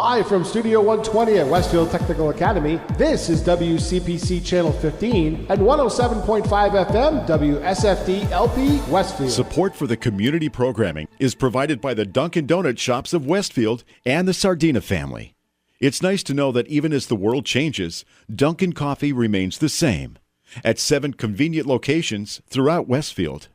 Live from Studio 120 at Westfield Technical Academy, this is WCPC Channel 15 and 107.5 FM WSFD-LP Westfield. Support for the community programming is provided by the Dunkin' Donut shops of Westfield and the Sardina family. It's nice to know that even as the world changes, Dunkin' Coffee remains the same at 7 convenient locations throughout Westfield.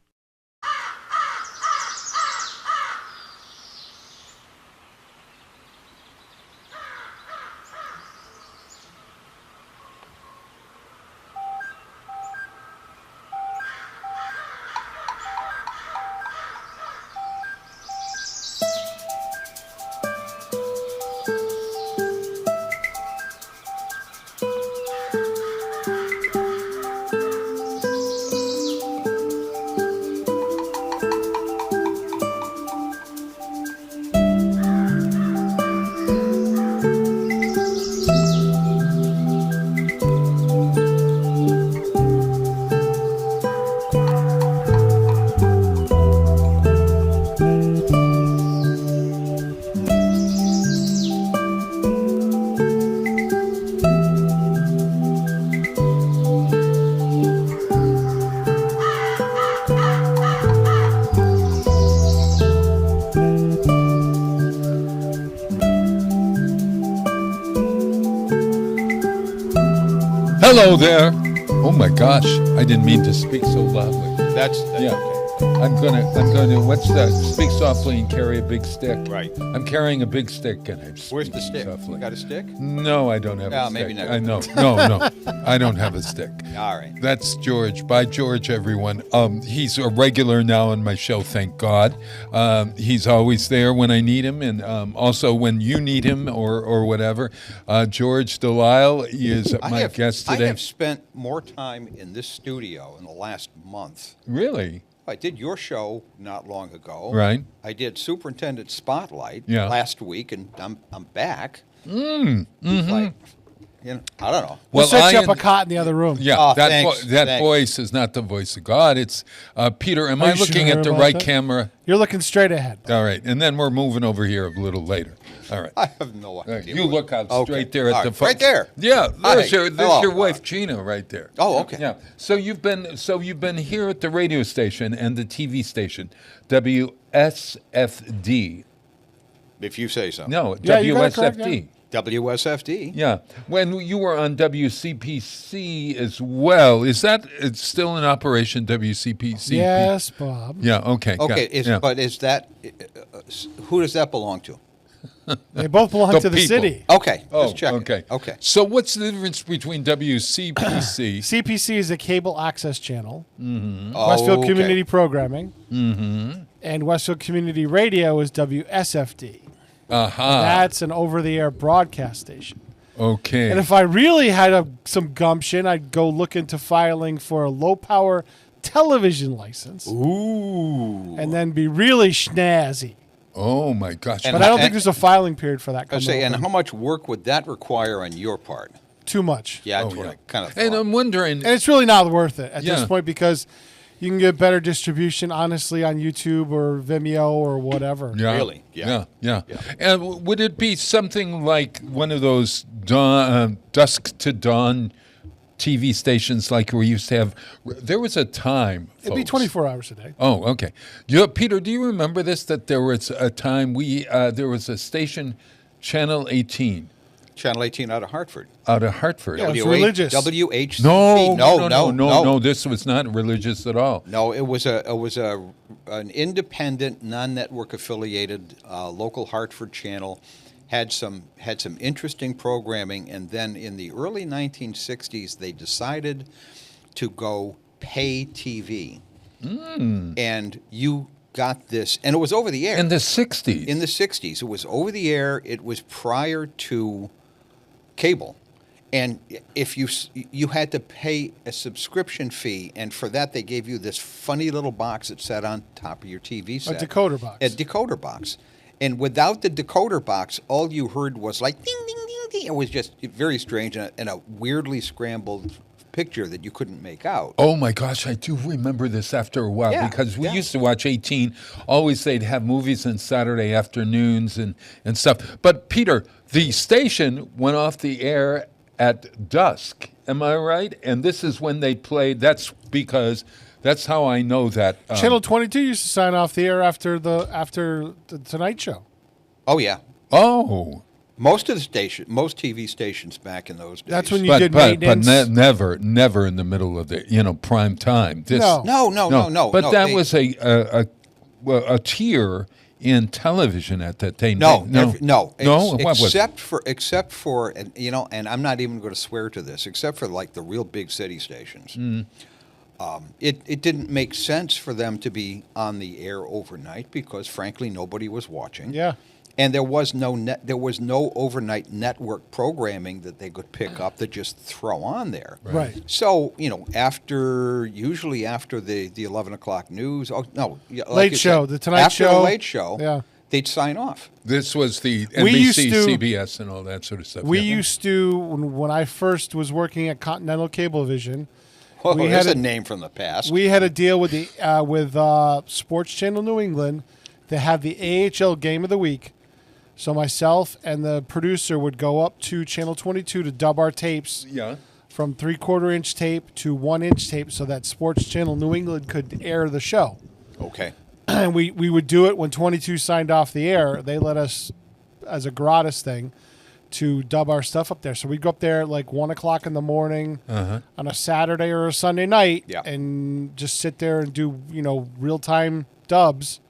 Hello there. Oh my gosh, I didn't mean to speak so loudly. That's yeah. Okay. I'm gonna. What's that? Speak softly and carry a big stick. Right. I'm carrying a big stick, and I'm. Where's the stick? Softly. You got a stick? No, I don't have a stick. Maybe not. I know. No, I don't have a stick. All right. That's George. By George, everyone. He's a regular now on my show. Thank God. He's always there when I need him, and also when you need him or whatever. George Delisle is my guest today. I have spent more time in this studio in the last month. Really? I did your show not long ago. Right. I did Superintendent Spotlight last week, and I'm back. Mm-hmm. Like, I don't know. We'll set you up a cot in the other room. Yeah, thanks. Voice is not the voice of God. It's Peter. Am I looking at the right camera? You're looking straight ahead. All right, and then we're moving over here a little later. All right. I have no idea. You look out straight there at the front. Right there. Yeah, there's Hello. your wife Gina right there. Oh, okay. Yeah. So you've been here at the radio station and the TV station, WSFD. If you say so. No, Yeah, you got it correct, WSFD. WSFD. Yeah. When you were on WCPC as well, it's still in operation, WCPC? Yes, Bob. Yeah, okay. Okay, but is that, who does that belong to? They both belong to the people. city. Okay, Oh, just checking. okay. So what's the difference between WCPC? CPC is a cable access channel. Mm-hmm. Westfield Community Programming. Mm-hmm. And Westfield Community Radio is WSFD. Uh-huh. That's an over-the-air broadcast station. Okay. And if I really had some gumption, I'd go look into filing for a low-power television license. Ooh. And then be really snazzy. Oh, my gosh. But I don't think there's a filing period for that. And how much work would that require on your part? Too much. Yeah, that's what I kind of thought. And I'm wondering... And it's really not worth it at this point because you can get better distribution, honestly, on YouTube or Vimeo or whatever. Yeah. Really? Yeah. And would it be something like one of those dusk to dawn TV stations like we used to have? There was a time, folks. It'd be 24 hours a day. Oh, okay. Peter, do you remember this, that there was a time there was a station, Channel 18. Channel 18 out of Hartford. Out of Hartford. Yeah, it's religious. WHCP. No. This was not religious at all. No, it was an independent, non-network affiliated local Hartford channel. Had some interesting programming, and then in the early 1960s, they decided to go pay TV, and you got this, and it was over the air in the 60s. In the 60s, it was over the air. It was prior to cable, and if you had to pay a subscription fee, and for that they gave you this funny little box that sat on top of your TV set, a decoder box. A decoder box, and without the decoder box, all you heard was like ding ding ding ding. It was just very strange and a weirdly scrambled picture that you couldn't make out. Oh my gosh, I do remember this after a while Yeah, because we yeah. used to watch 18. Always they'd have movies on Saturday afternoons and stuff. But Peter, the station went off the air at dusk. Am I right? And this is when they played. That's because that's how I know that. Channel 22 used to sign off the air after the Tonight Show. Oh yeah, Oh. most TV stations back in those days. That's when you did maintenance. Never in the middle of the prime time. This, No. No. But that they- was a tier in television at that time. No. What was it? Except for, and I'm not even going to swear to this, except for like the real big city stations. It didn't make sense for them to be on the air overnight because, frankly, nobody was watching. Yeah. And there was no overnight network programming that they could pick up to just throw on there. Right. So, usually after the 11 o'clock news, Late Show, the Tonight after Show. the Late Show, Yeah. they'd sign off. This was the We used NBC, to- CBS, and all that sort of stuff. We yeah. used to, when I first was working at Continental Cablevision, Oh, We there's had a a- name from the past. we had a deal with Sports Channel New England to have the AHL Game of the Week. So myself and the producer would go up to Channel 22 to dub our tapes Yeah. from 3/4 inch tape to 1 inch tape so that Sports Channel New England could air the show. Okay. And we would do it when 22 signed off the air. They let us, as a gratis thing, to dub our stuff up there. So we'd go up there at like 1 o'clock in the morning on a Saturday or a Sunday night Yeah. and just sit there and do, real-time dubs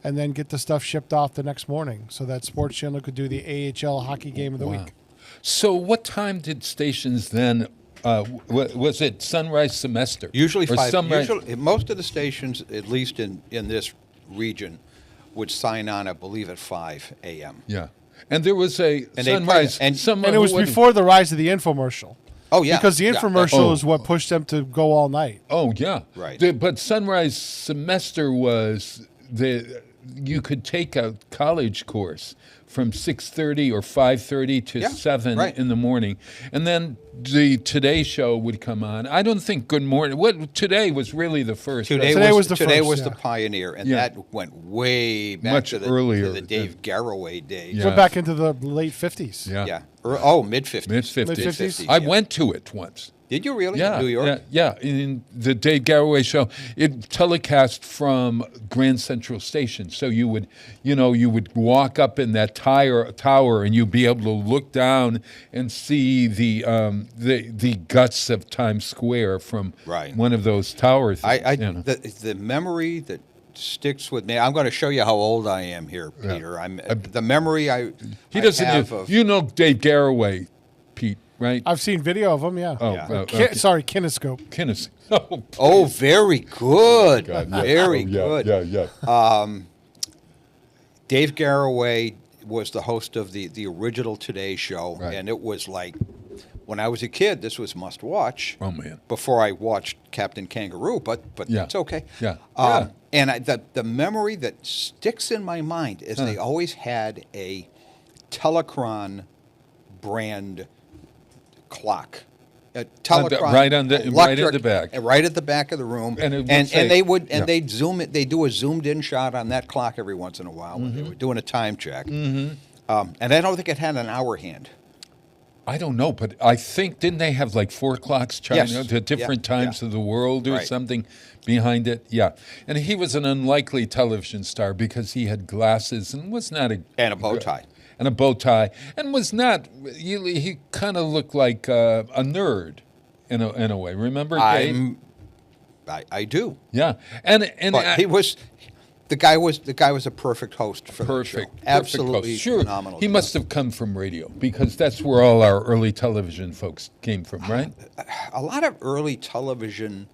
and then get the stuff shipped off the next morning so that Sports Channel could do the AHL hockey game of the week. So what time did stations then, was it sunrise semester? Usually Or five. sunrise- Usually, most of the stations, at least in this region, would sign on, I believe, at 5 a.m. Yeah. And there was a And they sunrise. play- and And it was before the rise of the infomercial. Oh yeah, Because the yeah, infomercial Oh. is what pushed them to go all night. Oh, yeah. Right. But sunrise semester was you could take a college course from 6:30 or 5:30 to Yeah, 7 right. in the morning. And then the Today Show would come on. I don't think Good Morning. Today was really the first. Today, Today was, was the today first, was yeah. the pioneer, and Yeah. that went way back Much to the earlier to the than- Dave Garroway days. Yeah. We're back into the late 50s. Yeah. Yeah. Mid-50s. Mid-50s. Mid-50s? I went to it once. Did you really? Yeah, New York? yeah. In the Dave Garroway show, it telecast from Grand Central Station. So you would walk up in that tower, and you'd be able to look down and see the guts of Times Square from Right. one of those towers. The memory that sticks with me. I'm going to show you how old I am here, Peter. The memory He doesn't. have of, Dave Garroway, Pete, right? I've seen video of them, yeah. Oh, Yeah. okay. Sorry, Kinescope. Kinnis. Oh, very good. Very yeah, good. Yeah. Dave Garroway was the host of the original Today Show, Right. and it was like, when I was a kid, this was must watch. Oh, man. Before I watched Captain Kangaroo, but Yeah. it's okay. Yeah. And the memory that sticks in my mind is they always had a Telechron brand clock. A Telechron right on the- right at electric- the back. right at the back of the room, And it would and say- they would yeah. they'd zoom it. They do a zoomed in shot on that clock every once in a while when they were doing a time check. And I don't think it had an hour hand. I don't know, but I think, didn't they have like 4 clocks China Yes. to different Yeah, times yeah. of the world or Right. something behind it? Yeah. And he was an unlikely television star because he had glasses and was not a... And a bow tie. And a bow tie. And was not... He kind of looked like a nerd in a way. Remember, Dave? I do. Yeah. And But he was the guy was a perfect host for the show. Perfect. Absolutely host. Sure. phenomenal. He must have come from radio because that's where all our early television folks came from, right? A lot of early television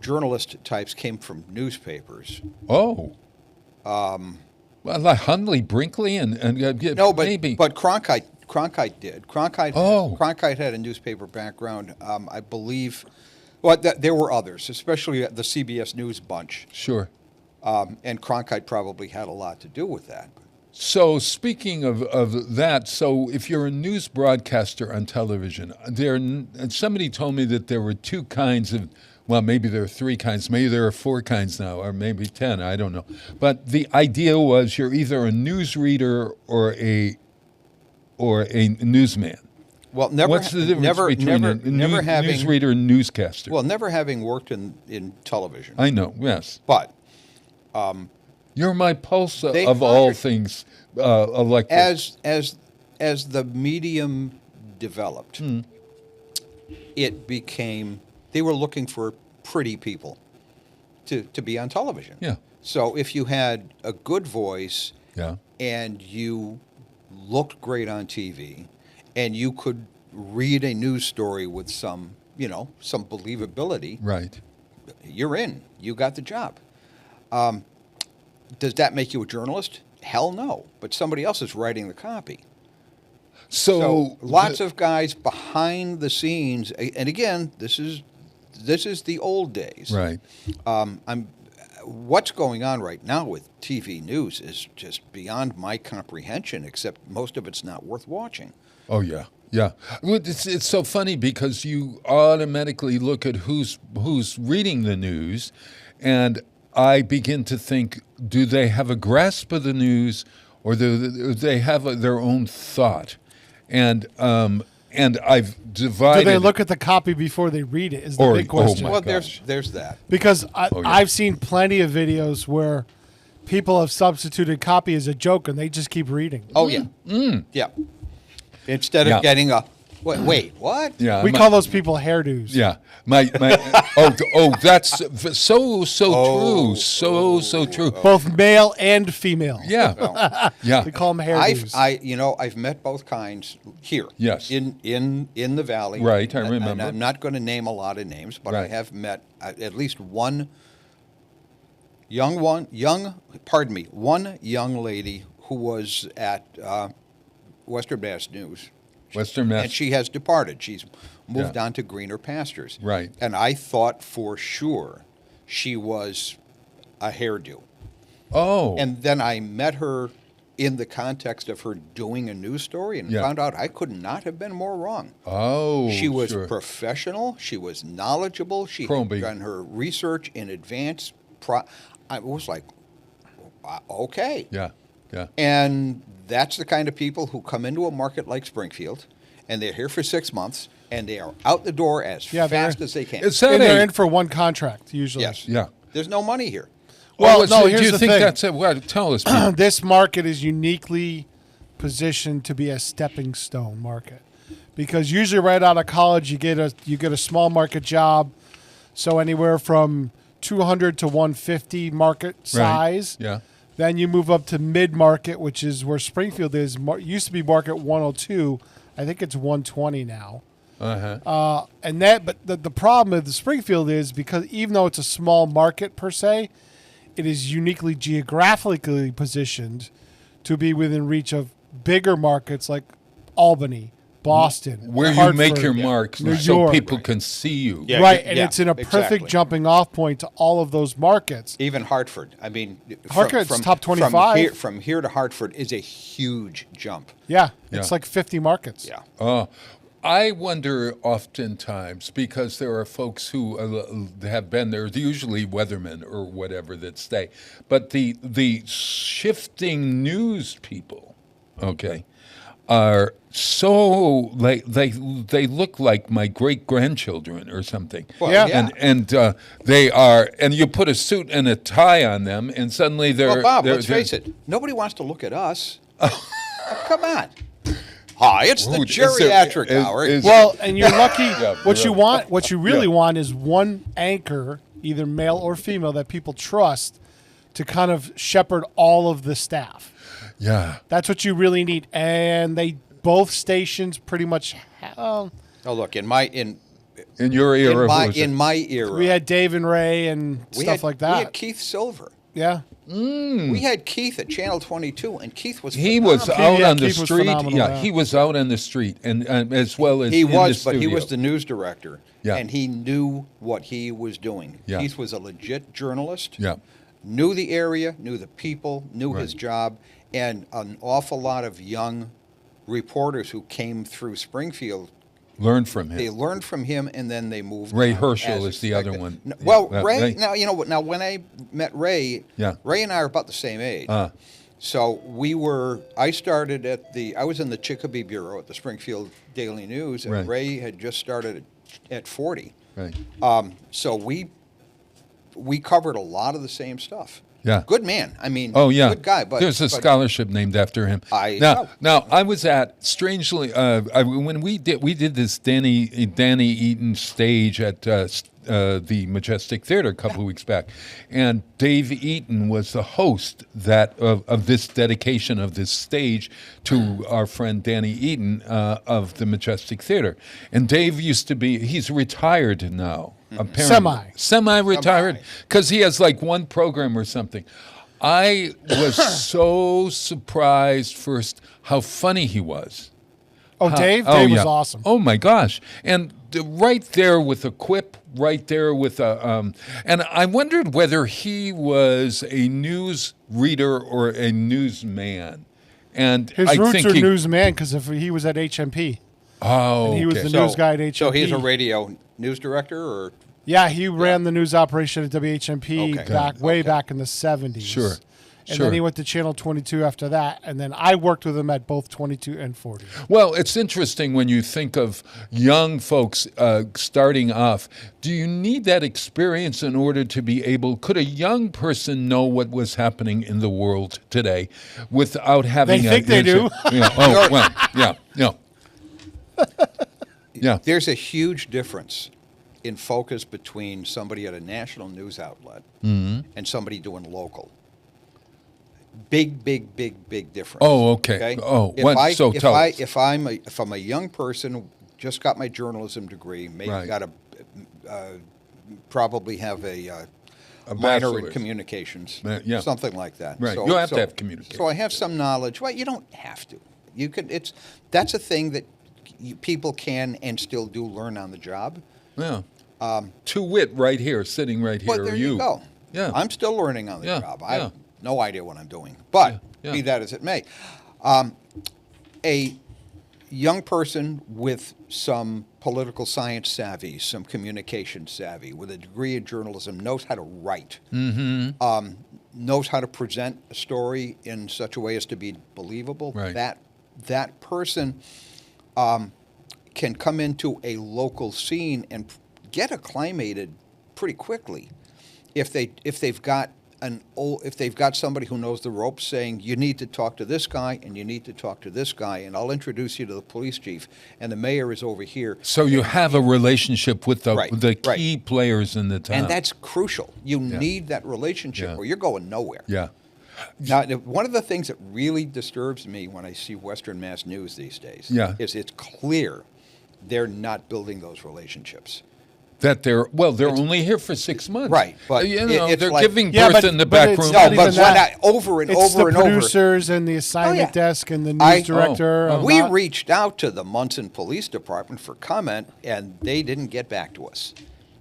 journalist types came from newspapers. Oh. Well, like Hundley, Brinkley, and No, but maybe. but Cronkite did. Oh. Cronkite had a newspaper background. I believe. Well, there were others, especially the CBS News bunch, Sure. and Cronkite probably had a lot to do with that. So speaking of that, so if you're a news broadcaster on television, somebody told me that there were two kinds of, well, maybe there are three kinds, maybe there are four kinds now, or maybe 10, I don't know. But the idea was you're either a newsreader or a newsman. Well, never. What's the difference between never having newsreader and newscaster? Well, never having worked in television. I know, yes. But You're my pulse They of all hired- things electric. as the medium developed, it became they were looking for pretty people to be on television. Yeah. So if you had a good voice Yeah. and you looked great on TV and you could read a news story with some believability, Right. you're in. You got the job. Does that make you a journalist? Hell no. But somebody else is writing the copy. So lots of guys behind the scenes, and again, this is the old days. Right. What's going on right now with TV news is just beyond my comprehension. Except most of it's not worth watching. Oh yeah, yeah. Well, it's so funny because you automatically look at who's reading the news, and I begin to think: do they have a grasp of the news, or do they have their own thought? And I've divided. Do they look at the copy before they read it? Is the big question. my Well, gosh. there's that. Because yeah. I've seen plenty of videos where people have substituted copy as a joke and they just keep reading. Oh yeah, yeah. Instead of Yeah. getting a wait, what? Yeah, We call those people hairdos. Yeah, my that's so true, so true. Both male and female. Yeah, yeah. We call them hairdos. I've met both kinds here. Yes. In the valley. Right, I And remember. I'm not going to name a lot of names, but I Right. have met at least one young lady who was at Western Mass News. Western Mass. And she has departed. She's moved Yeah. on to greener pastures. Right. And I thought for sure she was a hairdo. Oh, And then I met her in the context of her doing a news story and Yeah. found out I could not have been more wrong. oh, She was sure. professional. She was knowledgeable. She Crombie. had done her research in advance. I was like, okay. Yeah, yeah. And that's the kind of people who come into a market like Springfield, and they're here for 6 months, and they are out the door as Yeah, fast they're- as they can. Is that and they're a- in for one contract, usually. Yes. Yeah. There's no money here. Well, Oh, no, so here's do you the think thing. that's it? Well, tell us. Pete. This market is uniquely positioned to be a stepping stone market. Because usually right out of college you get a small market job, so anywhere from 200 to 150 market size. Yeah. Then you move up to mid-market, which is where Springfield is. Used to be market 102. I think it's 120 now. Uh-huh. But the problem with the Springfield is because even though it's a small market per se, it is uniquely geographically positioned to be within reach of bigger markets like Albany, Boston, Where you Hartford, make your marks New so York. people can see you. Yeah. Right, and it's in a exactly. perfect jumping off point to all of those markets. Even Hartford. I mean, Hartford's top 25. From here to Hartford is a huge jump. Yeah, it's Yeah. like 50 markets. Yeah. Oh, I wonder oftentimes because there are folks who have been there, usually weathermen or whatever that stay, but the shifting news people, okay, are so they look like my great grandchildren or something. Well, Yeah. And they are, and you put a suit and a tie on them, and suddenly they're. Well, Bob, they're- let's face it. Nobody wants to look at us. Come on. Hi, it's the Rude. Is there- geriatric is- hour. is- Well, and you're lucky. Yeah, what you really. want, what you really Yeah. want, is one anchor, either male or female, that people trust to kind of shepherd all of the staff. Yeah. That's what you really need, and both stations pretty much. Oh, look, in my your era, who was it? in my era, We had Dave and Ray and we stuff had- like We had that. Keith Silver. Yeah, We had Keith at Channel 22, and Keith was He was phenomenal. out Yeah, on the Keith was street. phenomenal, Yeah, yeah. he was out on the street, and as well as He in was, the but he was studio. the news director, Yeah. and he knew what he was doing. Yeah. Keith was a legit journalist. Yeah. knew the area, knew the people, knew his Right. job, and an awful lot of young reporters who came through Springfield. Learn from They him. learned from him, and then they moved. Ray on Herschel as is the other expected. one. No, Yeah, well, that Ray. Ray. Now Now when I met Ray, Yeah. Ray and I are about the same age. Ah. So I started I was in the Chicopee Bureau at the Springfield Daily News, and Right. Ray had just started at 40. Right. So we covered a lot of the same stuff. Yeah. Good man. I mean, Oh yeah, good guy. But there's a but scholarship named after him. I now, know. now I was at strangely when we did this Danny Eaton stage at the Majestic Theater a couple of weeks back, and Dave Eaton was the host of this dedication of this stage to our friend Danny Eaton of the Majestic Theater, and Dave used to be he's retired now. Apparently. Semi-retired, because he has like one program or something. I was so surprised first how funny he was. Oh, Dave? Oh, Dave was yeah. awesome. Oh my gosh! And right there with a quip, right there with a, and I wondered whether he was a news reader or a newsman. And His I roots think are he, newsman because he was at HMP. Oh, And he was okay. the news guy at HMP. So he's a radio news director, or Yeah, he ran the news operation at WHMP Okay. way back in the 70s. Sure. And Sure. then he went to Channel 22 after that. And then I worked with him at both 22 and 40. Well, it's interesting when you think of young folks starting off. Do you need that experience in order to be able? Could a young person know what was happening in the world today without having? They think they do. Yeah. Oh well, yeah, yeah, yeah. there's a huge difference in focus between somebody at a national news outlet Mm-hmm. and somebody doing local. Big difference. Oh, okay. Oh, if I'm a young person, just got my journalism degree, maybe Right. got probably have a minor in bachelor's. communications, Yeah. something like that. Right. You have to have communication. So I have some knowledge. Well, you don't have to. You can. That's a thing that people can and still do learn on the job. Yeah. To wit, right here, sitting right here. But there you go. Yeah. I'm still learning on the Yeah, job. I yeah. have no idea what I'm doing. But Yeah, yeah. be that as it may, a young person with some political science savvy, some communication savvy, with a degree in journalism, knows how to write, knows how to present a story in such a way as to be believable. Right. That person can come into a local scene and get acclimated pretty quickly if they've got somebody who knows the ropes saying you need to talk to this guy and you need to talk to this guy and I'll introduce you to the police chief and the mayor is over here. So you have a relationship with the Right, key players in the town. And that's crucial. You need that relationship Yeah. or you're going nowhere. yeah. Now, one of the things that really disturbs me when I see Western Mass News these days is it's clear they're not building those relationships. That they're only here for 6 months, Right, but you know it's they're like- giving Yeah, birth but- in the but back it's room. not No, but even when that. over and It's over the and over. producers and the assignment yeah. desk and the news I- director. Oh, I'm We not- reached out to the Munson Police Department for comment, and they didn't get back to us.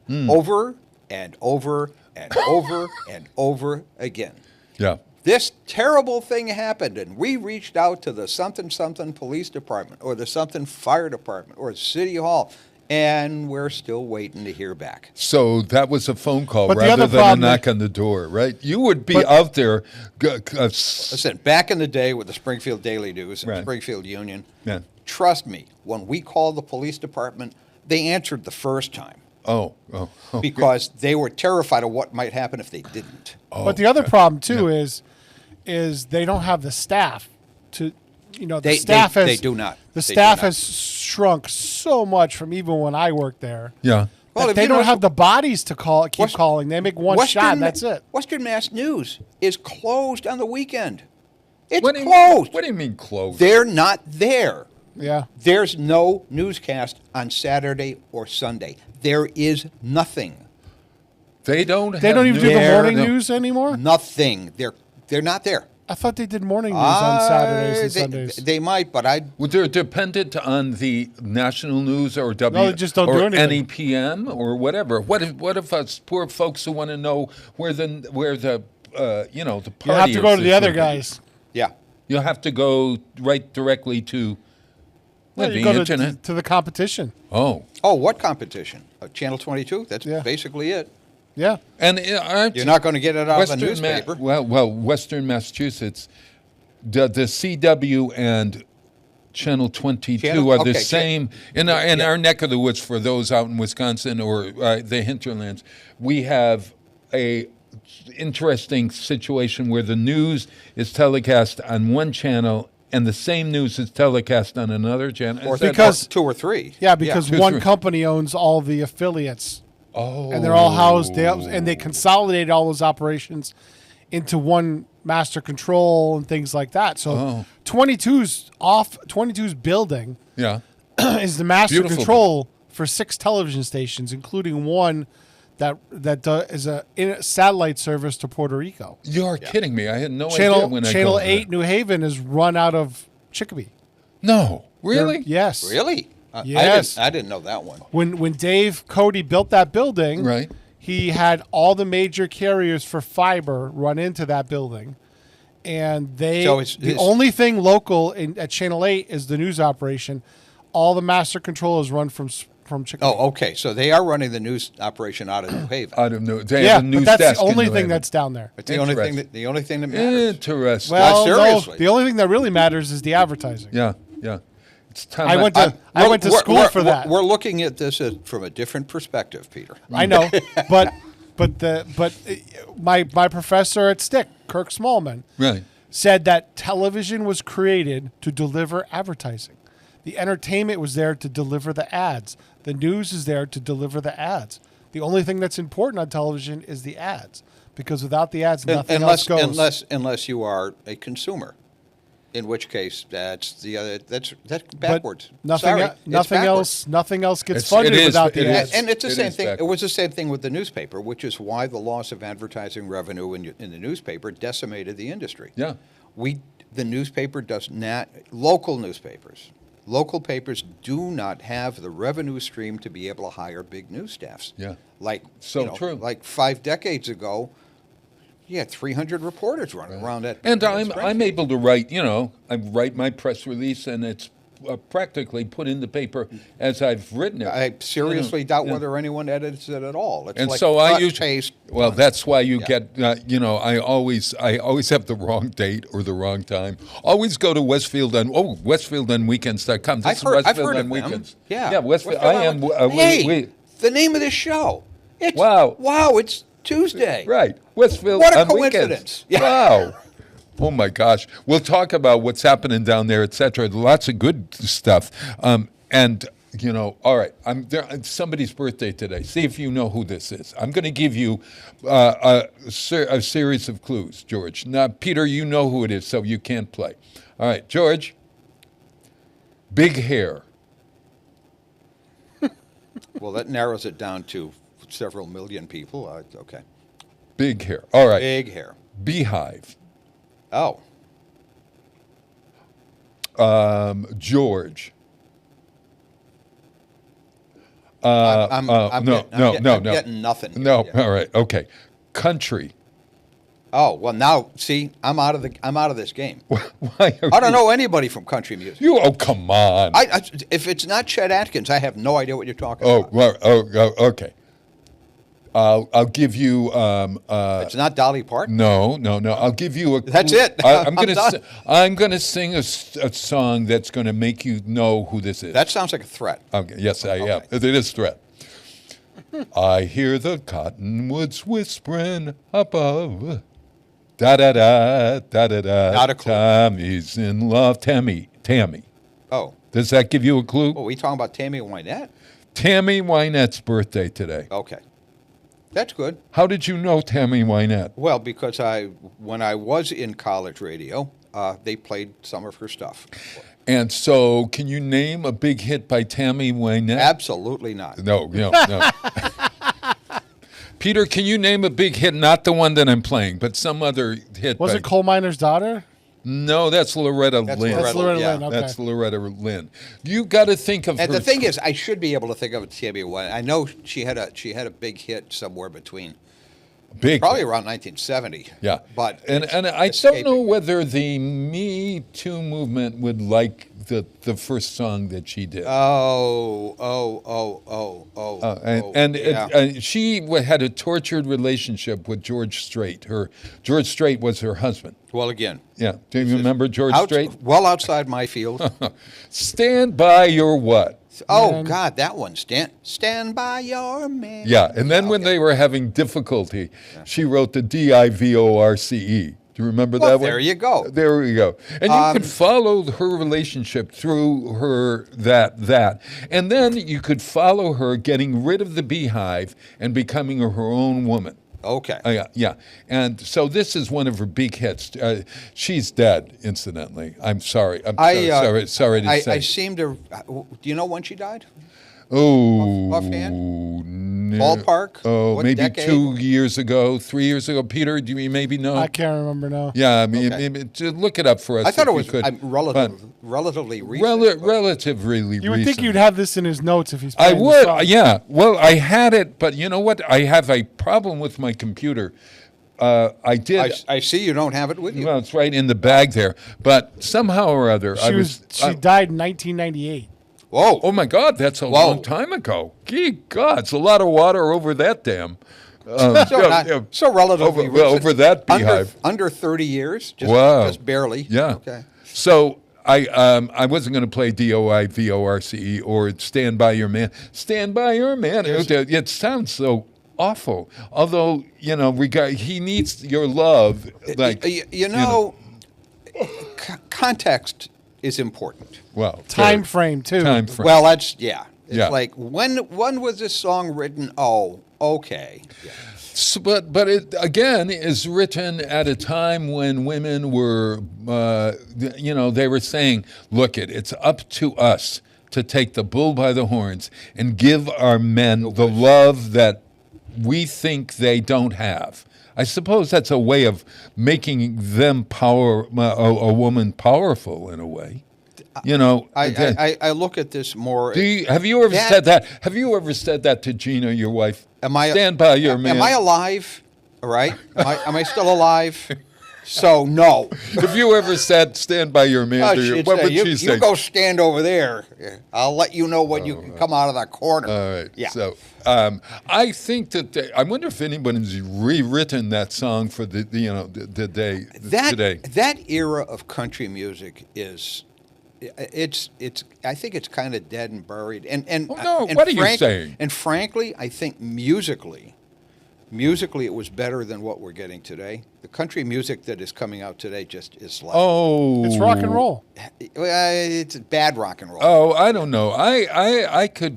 Over and over and over and over again. Yeah. This terrible thing happened, and we reached out to the something police department or the something fire department or city hall, and we're still waiting to hear back. So that was a phone call But the rather other than a problem knock on the door, right? You would be out there. Listen, back in the day with the Springfield Daily News and Right. Springfield Union, Yeah. trust me, when we called the police department, they answered the first time. Oh. Because they were terrified of what might happen if they didn't. But the other problem too is they don't have the staff to, the staff has they do not. The They do staff not. has shrunk so much from even when I worked there. Yeah. Well, that if they you don't notice- have the bodies to keep West- calling. They make one shot and that's it. Western Mass News is closed on the weekend. It's What do you- closed. What do you mean closed? They're not there. Yeah. There's no newscast on Saturday or Sunday. There is nothing. They don't. They have don't even do the news- morning no. news anymore? Nothing. They're not there. I thought they did morning news on Saturdays and They- Sundays. They might, but I. Well, they're dependent on the national news or they just don't or do anything. NEPM or whatever. What if us poor folks who want to know where the the You party. have to go to the other guys. Yeah. You'll have to go right directly to Yeah, the you go internet. to the competition. Oh, Oh, what competition? Channel 22? That's Yeah. basically it. Yeah. and aren't You're not going to get it out of the Western newspaper. well, Western Massachusetts, the CW and Channel 22 are the Okay, same in our neck of the woods. For those out in Wisconsin or the hinterlands, we have a interesting situation where the news is telecast on one channel and the same news is telecast on another channel. Or Is that- Because- 2 or 3. Yeah, because two, one three. company owns all the affiliates. oh, And they're all housed, and they consolidate all those operations into one master control and things like that. So 22's building yeah. is the master Beautiful. control for 6 television stations, including one that is a satellite service to Puerto Rico. You're kidding me. I had no idea when Channel I go 8 New Haven is run out of Chicopee. No, really? Yes. Really? Yes. I didn't know that one. When Dave Cody built that building, Right. he had all the major carriers for fiber run into that building. And So the only thing local at Channel 8 is the news operation. All the master control is run from Chicopee. Oh, okay. So they are running the news operation out of New Haven. I don't know. They yeah, have a news but that's desk the in only New thing Haven. that's down there. It's the only thing Interesting. that matters. Interesting. Well, no, seriously. the only thing that really matters is the advertising. Yeah. It's time. I went to school for that. We're looking at this from a different perspective, Peter. I know, but my professor at Stick, Kirk Smallman, Right. said that television was created to deliver advertising. The entertainment was there to deliver the ads. The news is there to deliver the ads. The only thing that's important on television is the ads, because without the ads, nothing else goes. Unless you are a consumer, in which case that's backwards. But Sorry, nothing it's backwards. nothing else gets It funded is, without it the is. ads. And it's the It same is thing. It backwards. was the same thing with the newspaper, which is why the loss of advertising revenue in the newspaper decimated the industry. Yeah. The newspaper does not. Local papers do not have the revenue stream to be able to hire big news staffs. Yeah. Like True. Like 5 decades ago, you had 300 reporters running around that. And I'm able to write. I write my press release, and it's practically put in the paper as I've written it. I seriously doubt whether anyone edits it at all. It's And like so cut, I usually, paste. well, done. that's why you Yeah. get, I always have the wrong date or the wrong time. Always go to westfieldonweekends.com. This I've is heard Westfield of on them. Weekends. Yeah, Westfield. I am. Hey, the name of this show. It's, Wow. Wow, it's Tuesday. Right, Westfield. What a on Weekends. coincidence. Yeah. Wow. Oh my gosh. We'll talk about what's happening down there, etc. Lots of good stuff. And all right. It's somebody's birthday today. See if you know who this is. I'm going to give you a series of clues, George. Now, Peter, you know who it is, so you can't play. All right, George. Big hair. Well, that narrows it down to several million people. Okay. Big hair. All right. Big hair. Beehive. Oh. George. I'm No. getting nothing. here. No. Yeah. All right. Okay. Country. Oh well, now see, I'm out of this game. Why are I don't know anybody from country music. you? Oh, come on. If it's not Chet Atkins, I have no idea what you're talking Oh, about. well, okay. I'll give you. It's not Dolly Parton. No. I'll give you a. That's clue. it. I'm I'm gonna. done. I'm gonna sing a song that's gonna make you know who this is. That sounds like a threat. Okay. Yes, I am. Okay. It is threat. I hear the cottonwoods whispering above. Da da da da da da. Not a clue. Tammy's in love. Tammy. Oh, Does that give you a clue? are we talking about Tammy Wynette? Tammy Wynette's birthday today. Okay, that's good. How did you know Tammy Wynette? Well, because when I was in college radio, they played some of her stuff. And so, can you name a big hit by Tammy Wynette? Absolutely not. No. Peter, can you name a big hit? Not the one that I'm playing, but some other hit. Was by, it Coal Miner's Daughter? No, that's Loretta Lynn. That's Loretta yeah. Lynn. Okay. That's Loretta Lynn. You got to think of And her. the thing is, I should be able to think of Tammy Wynette. I know she had a big hit somewhere between Big. Probably around 1970. Yeah. But and I don't escaping. know whether the Me Too movement would like the first song that she did. She had a tortured relationship with George Strait. George Strait was her husband. Well, again. Yeah. Do you remember George Strait? Well outside my field. Stand by your what? Oh, God, that one. Stand by your man. Yeah, and then when they were having difficulty, she wrote the DIVORCE. Do you remember that one? There you go. There we go. And you could follow her relationship through her that. And then you could follow her getting rid of the beehive and becoming her own woman. Okay. Yeah. And so this is one of her big hits. She's dead, incidentally. I'm sorry. Sorry to say. I seem to. Do you know when she died? Oh, offhand? Ballpark? Oh, What maybe decade? 2 years ago, 3 years ago. Peter, do you maybe know? I can't remember now. Yeah, I mean, look it up for us. I thought it if was you could. relatively recent. Relatively You would recent. think you'd have this in his notes if he's I playing the would, song. yeah. Well, I had it, but you know what? I have a problem with my computer. I did. I see you don't have it with you. Well, it's right in the bag there. But somehow or other, She died in 1998. Whoa. Oh my God, that's a long time ago. Gee, God, it's a lot of water over that dam. So relatively recent. Over that beehive. Under 30 years? Just barely? Yeah. Okay. So I wasn't going to play DOIVORCE or Stand By Your Man. Stand By Your Man. It sounds so awful. Although, he needs your love. Context is important. Well, Time frame, too. Time frame. Well, It's like, when was this song written? Oh, okay. Yeah. So, but it, again, is written at a time when women were, they were saying, look, it's up to us to take the bull by the horns and give our men the love that we think they don't have. I suppose that's a way of making them a woman powerful in a way. I look at this more. Have you ever said that? Have you ever said that to Gina, your wife? Stand by your man? Am I alive? All right. Am I still alive? So no. Have you ever said "stand by your man"? What would she say? You go stand over there. I'll let you know when you can come out of that corner. All right. Yeah. So I think that I wonder if anybody's rewritten that song for the day today. That era of country music is. I think it's kind of dead and buried. What are you saying? And frankly, I think musically, it was better than what we're getting today. The country music that is coming out today just is like it's rock and roll. It's bad rock and roll. Oh, I don't know. I could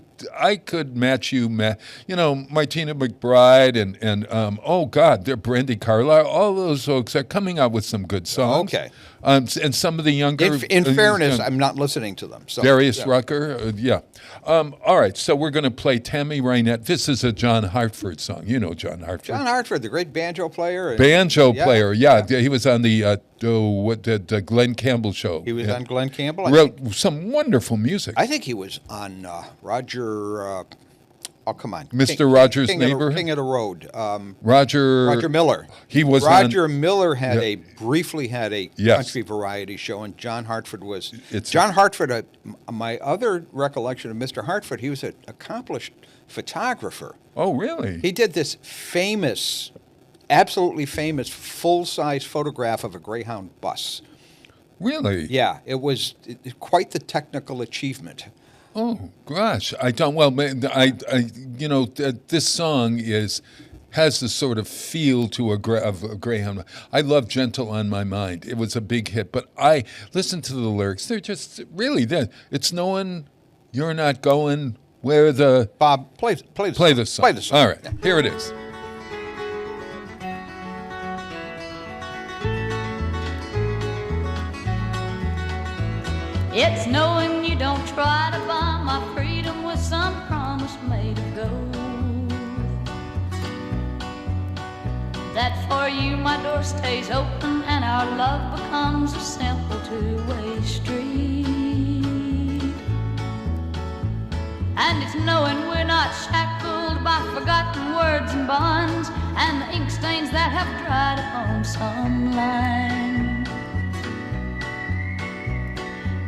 match you, Martina McBride and oh God, they're Brandy Carlisle. All those folks are coming out with some good songs. Okay. And some of the younger. In fairness, I'm not listening to them. So, Darius Rucker, yeah. All right, so we're going to play Tammy Wynette. This is a John Hartford song. You know John Hartford. John Hartford, the great banjo player. Player, yeah. He was on the Glenn Campbell show. He was on Glenn Campbell. Wrote some wonderful music. I think he was on Roger. Come on, Mr. Rogers' Neighborhood, King of the Road. Roger Miller. He was. Roger Miller briefly had a Yes. country variety show, and John Hartford was. John Hartford. My other recollection of Mr. Hartford, he was an accomplished photographer. Oh, really? He did this absolutely famous full-size photograph of a Greyhound bus. Really? Yeah, it was quite the technical achievement. Oh gosh, I don't. Well, this song has the sort of feel to of a Greyhound. I love "Gentle on My Mind." It was a big hit, but I listened to the lyrics. They're just really there. It's knowing you're not going where the Bob play the song. Play the song. All right, here it is. It's knowing you don't try to buy my freedom with some promise made of gold. That for you my door stays open and our love becomes a simple two-way street. And it's knowing we're not shackled by forgotten words and bonds, and the ink stains that have dried on some line.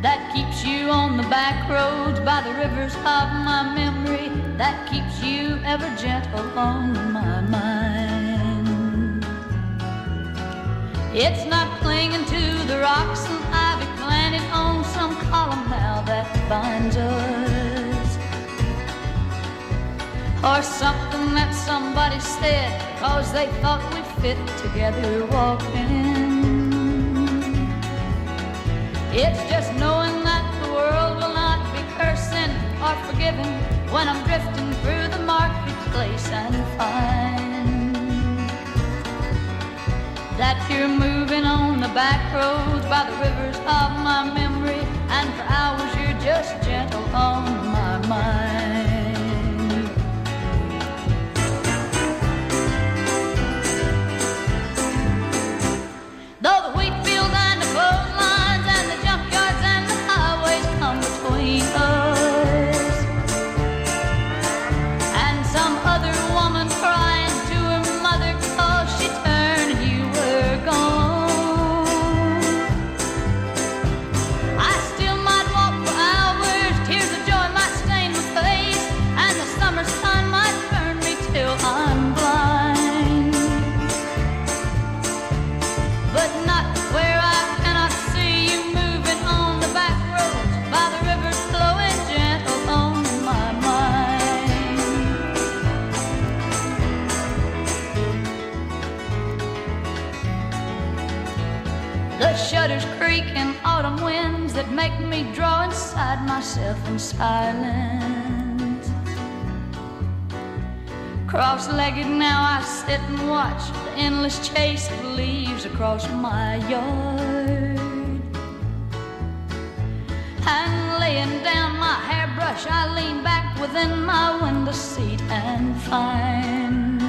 That keeps you on the back roads by the rivers of my memory, that keeps you ever gentle on my mind. It's not clinging to the rocks and ivy planted on some column now that binds us, or something that somebody said cause they thought we fit together walking. It's just knowing that the world will not be cursing or forgiving when I'm drifting through the marketplace and find that you're moving on the back roads by the rivers of my memory, and for hours you're just gentle on my mind. Though the wheat field and the clotheslines and the junkyards and the highways come between us, and some other woman crying to her mother 'cause she turned and you were gone, I still might walk for hours, tears of joy might stain my face, and the summer sun might burn me till I'm blind, but not where I cannot see you moving on the back roads by the rivers flowing gentle on my mind. The shutters creak in autumn winds that make me draw inside myself in silence. Cross-legged now I sit and watch the endless chase of leaves across my yard, and laying down my hairbrush I lean back within my window seat and find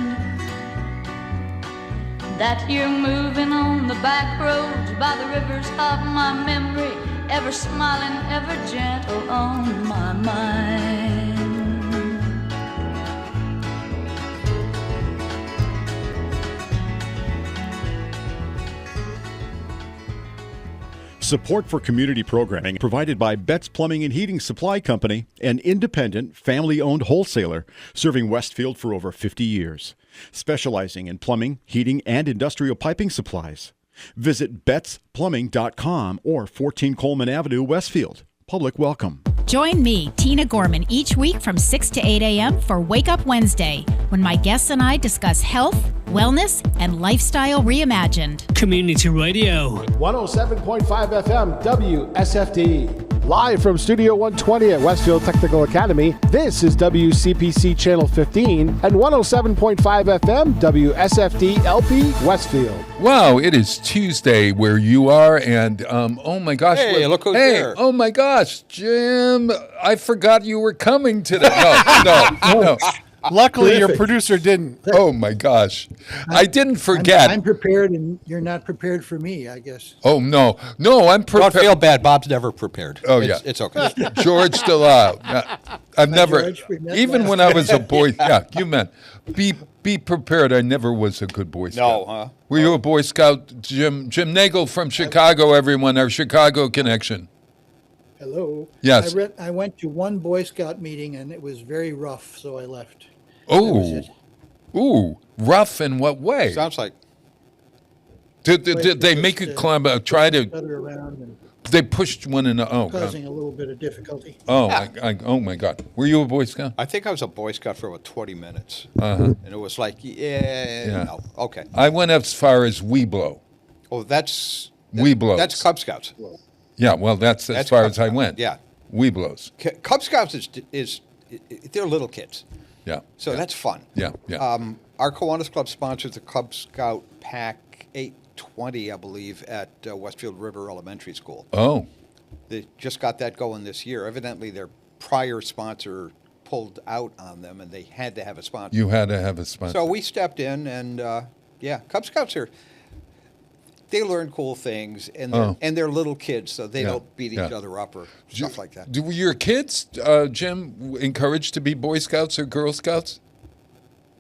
that you're moving on the back roads by the rivers of my memory, ever smiling, ever gentle on my mind. Support for community programming provided by Betts Plumbing and Heating Supply Company, an independent, family-owned wholesaler serving Westfield for over 50 years, specializing in plumbing, heating, and industrial piping supplies. Visit bettsplumbing.com or 14 Coleman Avenue, Westfield. Public welcome. Join me, Tina Gorman, each week from 6 to 8 a.m. for Wake Up Wednesday, when my guests and I discuss health, wellness, and lifestyle reimagined. Community Radio. 107.5 FM, WSFD. Live from Studio 120 at Westfield Technical Academy, this is WCPC Channel 15 and 107.5 FM, WSFD-LP, Westfield. Wow, it is Tuesday where you are, and oh my gosh. Hey, look who's there. Oh my gosh, Jim, I forgot you were coming today. No. Luckily, your producer didn't. Oh my gosh. I didn't forget. I'm prepared, and you're not prepared for me, I guess. Oh, no, I'm prepared. Don't feel bad. Bob's never prepared. Oh, It's okay. George still out. I've never, George, we met even last when I was a boy, you meant, be prepared. I never was a good Boy Scout. No, huh? Were you a Boy Scout? Jim Nagel from Chicago, everyone, our Chicago connection. Hello. Yes. I went to one Boy Scout meeting, and it was very rough, so I left. Oh, ooh, rough in what way? Sounds like Did they make you climb? Try to? Stutter around and They pushed one in the. Oh, God. causing a little bit of difficulty. Oh, oh my God! Were you a Boy Scout? I think I was a Boy Scout for about 20 minutes, Uh-huh. and it was like, Yeah. no, okay. I went as far as Weeblow. Oh, that's Weeblows. That's Cub Scouts. Yeah, well, that's as That's far Cub as I Scouts. went. Yeah. Weeblows. Cub Scouts is they're little kids, Yeah. so yeah. that's fun. Yeah, yeah. Our Kiwanis Club sponsors the Cub Scout Pack 820, I believe, at Westfield River Elementary School. Oh, They just got that going this year. Evidently, their prior sponsor pulled out on them, and they had to have a sponsor. you had to have a sponsor. So we stepped in, and Cub Scouts they learn cool things, and they're little kids, so they Yeah, don't beat each yeah. other up or stuff like that. Do your kids, Jim, encouraged to be Boy Scouts or Girl Scouts?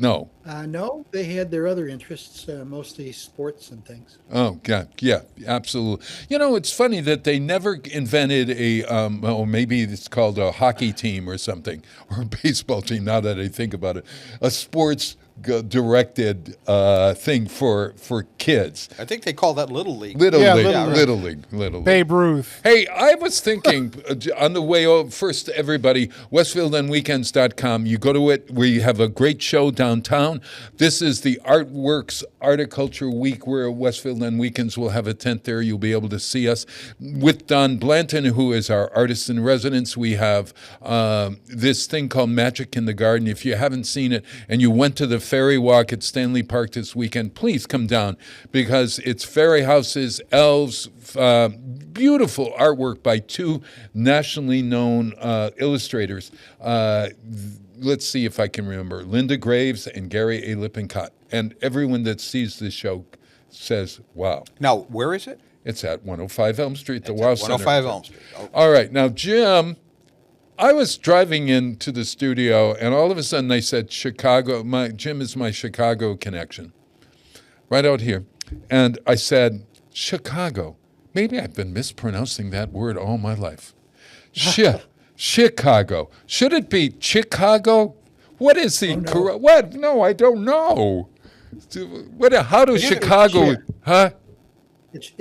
No. No, they had their other interests, mostly sports and things. Oh, God. Yeah, absolutely. You know, it's funny that they never invented well, maybe it's called a hockey team or something, or a baseball team, now that I think about it, a sports directed thing for kids. I think they call that Little League. Little Yeah, League. Little League. Little League. Little League. Babe Ruth. Hey, I was thinking on the way over, first, everybody, westfieldonweekends.com. You go to it. We have a great show downtown. This is the Artworks Articulture Week, where Westfield on Weekends will have a tent there. You'll be able to see us. With Don Blanton, who is our artist in residence, we have this thing called Magic in the Garden. If you haven't seen it and you went to the Ferry Walk at Stanley Park this weekend, please come down, because it's fairy houses, elves, beautiful artwork by two nationally known illustrators. Let's see if I can remember. Linda Graves and Gary A. Lippincott. And everyone that sees this show says, wow. Now, where is it? It's at 105 Elm Street, the It's Wow at Center. 105 Elm Street. Oh. All right. Now, Jim, I was driving into the studio, and all of a sudden they said, Chicago. Jim is my Chicago connection, right out here. And I said, Chicago. Maybe I've been mispronouncing that word all my life. Chicago. Should it be Chicago? What is the correct? What? No, I don't know. What? How does Chicago? Huh? It's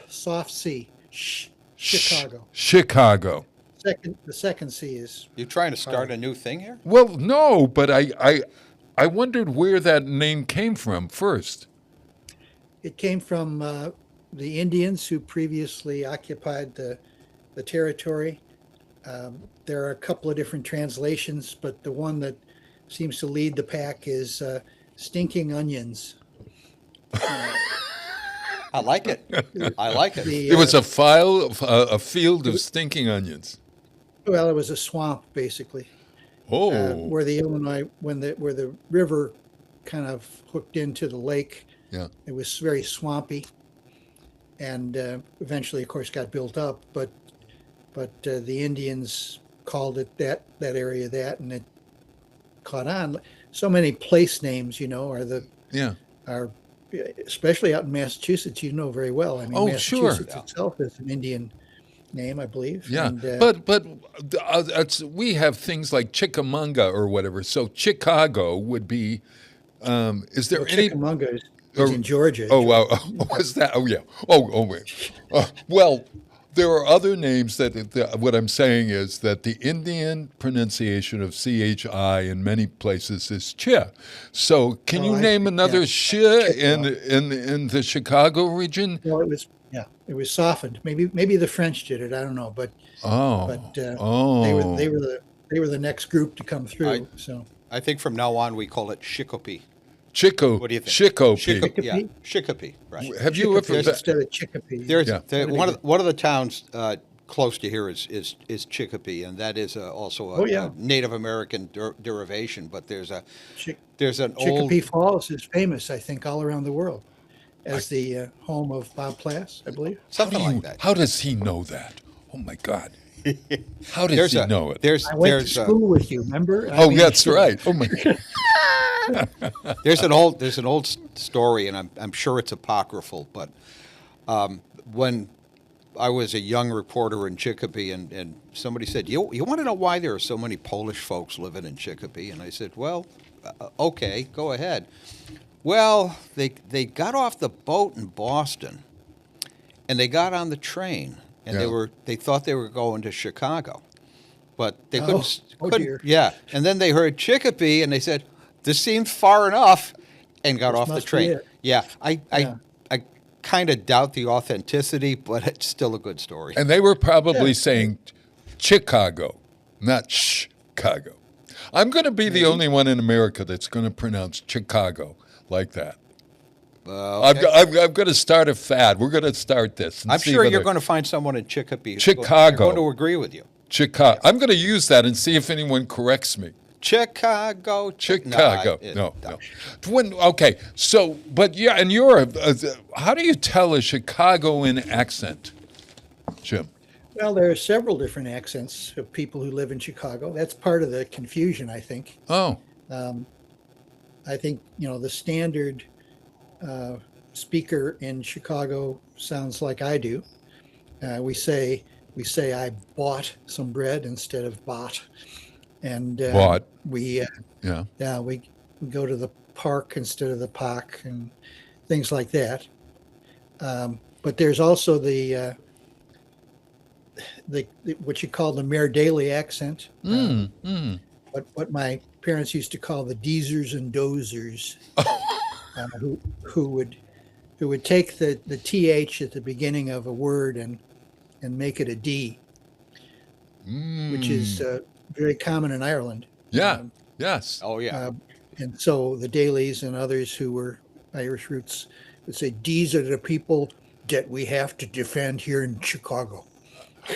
soft C. Chicago. Chicago. The second C is. You trying to start a new thing here? Well, no, but I wondered where that name came from first. It came from the Indians who previously occupied the territory. There are a couple of different translations, but the one that seems to lead the pack is stinking onions. I like it. I like it. It was a field of stinking onions. Well, it was a swamp basically, Oh, where the Illinois, where the river kind of hooked into the lake. yeah. It was very swampy, and eventually, of course, got built up. But the Indians called it that area that, and it caught on. So many place names, Yeah. are especially out in Massachusetts. You know very well. I mean, Oh, sure. Massachusetts itself is an Indian name, I believe. Yeah, And, but we have things like Chickamauga or whatever. So Chicago would be. Is there any? Chickamauga is in Georgia. Oh, wow. Was that? Oh, yeah. Oh, wait. Well, there are other names that what I'm saying is that the Indian pronunciation of CHI in many places is Chia. So can you name another Chia in the Chicago region? Well, it was softened. Maybe the French did it. I don't know, but they were the next group to come through. I think from now on we call it Shikopee. Chico. What do you think? Shikopee. Yeah, Shikopee. Right. Have you ever Chicopee instead of Chicopee? There's Yeah. one of the towns close to here is Chicopee, and that is also a Native American derivation. But there's an old Chicopee Falls is famous, I think, all around the world as the home of Bob Plass, I believe. something like that. How does he know that? Oh my God! How does he know it? I went to school with you, remember? That's right. Oh my God! There's an old story, and I'm sure it's apocryphal, but when I was a young reporter in Chicopee, and somebody said, you want to know why there are so many Polish folks living in Chicopee? And I said, well, okay, go ahead. Well, they got off the boat in Boston, and they got on the train, and they thought they were going to Chicago, but they couldn't. Dear. Yeah, and then they heard Chicopee, and they said, this seems far enough, and got off the must be train. it. Yeah, I kind of doubt the authenticity, but it's still a good story. And they were probably saying Chicago, not Chicago. I'm going to be the only one in America that's going to pronounce Chicago like that. Okay. I'm going to start a fad. We're going to start this. I'm sure you're going to find someone in Chicopee who's Chicago. going to agree with you. Chicago. I'm going to use that and see if anyone corrects me. Chicago. No. Okay. So, but yeah, and you're how do you tell a Chicagoan accent, Jim? Well, there are several different accents of people who live in Chicago. That's part of the confusion, I think. Oh, I think the standard speaker in Chicago sounds like I do. We say I bought some bread instead of bought, and Bought. we Yeah. we go to the park instead of the park and things like that. But there's also the what you call the Mayor Daley accent. What my parents used to call the Deezers and Dozers, who would take the th at the beginning of a word and make it a d, which is very common in Ireland. Yeah. Yes. Oh, yeah. And so the Dailies and others who were Irish roots would say, "These are the people that we have to defend here in Chicago."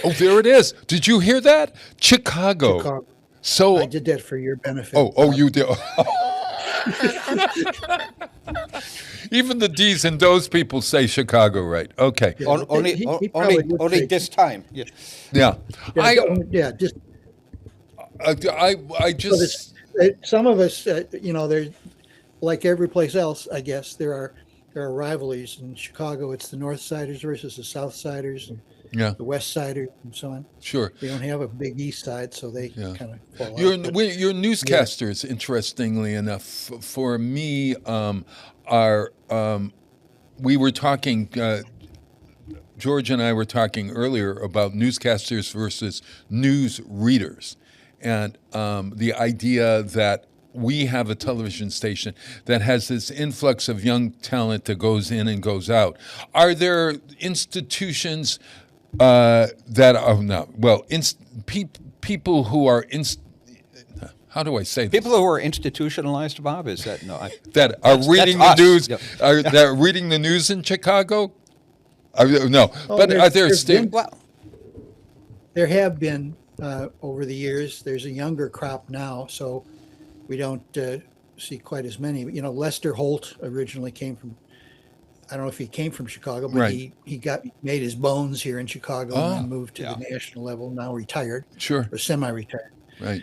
Oh, there it is. Did you hear that? Chicago. Chicago. So I did that for your benefit. Oh, you did. Even the D's and those people say Chicago, right? Okay. Yeah. Only would say- this time. Yeah. Yeah. Just I just some of us, there's like every place else. I guess there are rivalries in Chicago. It's the North Siders versus the South Siders, and the West Siders, and so on. Sure. We don't have a big East Side, so they kind of fall Your out. your newscasters, interestingly enough, for me, are we were talking. George and I were talking earlier about newscasters versus news readers, and the idea that we have a television station that has this influx of young talent that goes in and goes out. Are there institutions that are people who are how do I say this? People who are institutionalized, Bob, is that no? That are reading the us. news? Yep. That are reading the news in Chicago? No, Oh, but are there there's still? been- There have been over the years. There's a younger crop now, so we don't see quite as many. Lester Holt originally came from. I don't know if he came from Chicago, but Right. he made his bones here in Chicago and then moved to the national level. Now retired Sure, or semi-retired. right.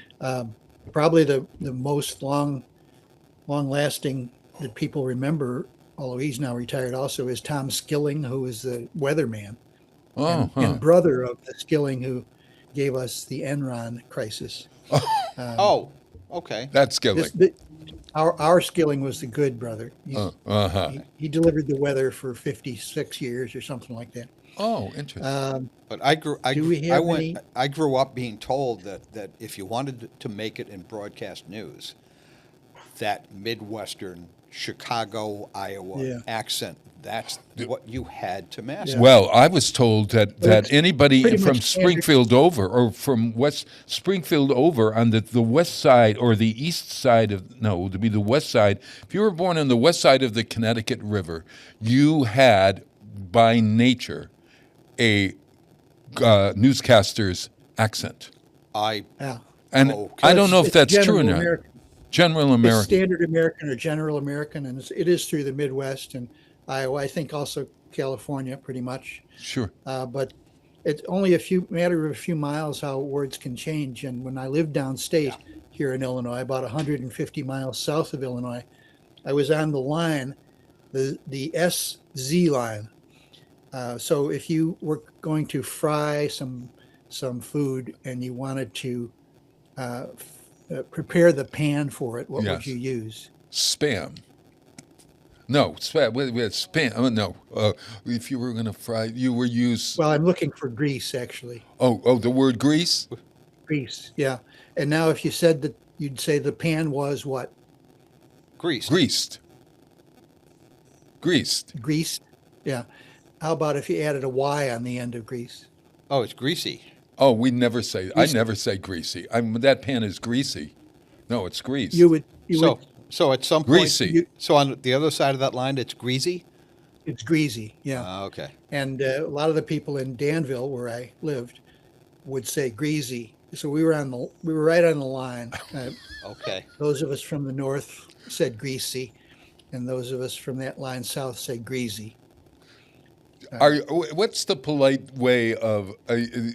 Probably the most long lasting that people remember, although he's now retired also, is Tom Skilling, who was the weatherman and brother of the Skilling who gave us the Enron crisis. Okay. That's Skilling. Our Skilling was the good brother. He delivered the weather for 56 years or something like that. Oh, interesting. But I grew any- up being told that if you wanted to make it in broadcast news, that Midwestern Chicago, Iowa accent, that's what you had to master. Well, I was told that anybody pretty from much standard. Springfield over or from West Springfield over on the west side or the east side to be the west side, if you were born on the west side of the Connecticut River, you had by nature a newscaster's accent. I don't know if that's true or not. American. General It's American. standard American or general American, and it is through the Midwest and Iowa. I think also California, pretty much. Sure. But it's only a matter of a few miles how words can change. And when I lived downstate here in Illinois, about 150 miles south of Illinois, I was on the line, the SZ line. So if you were going to fry some food and you wanted to prepare the pan for it, what would you use? Spam. No, spam. Spam. No. If you were going to fry, you were use. Well, I'm looking for grease, actually. Oh, the word grease. Grease, yeah. And now, if you said that, you'd say the pan was what? Greased. Greased, yeah. How about if you added a Y on the end of grease? Oh, it's greasy. Oh, we never say. I never say greasy. That pan is greasy. No, it's grease. So at some Greasy. point, so on the other side of that line, it's greasy. It's greasy, yeah. Okay. And a lot of the people in Danville, where I lived, would say greasy. So we were right on the line. Okay. Those of us from the north said greasy, and those of us from that line south say greasy. What's the polite way of?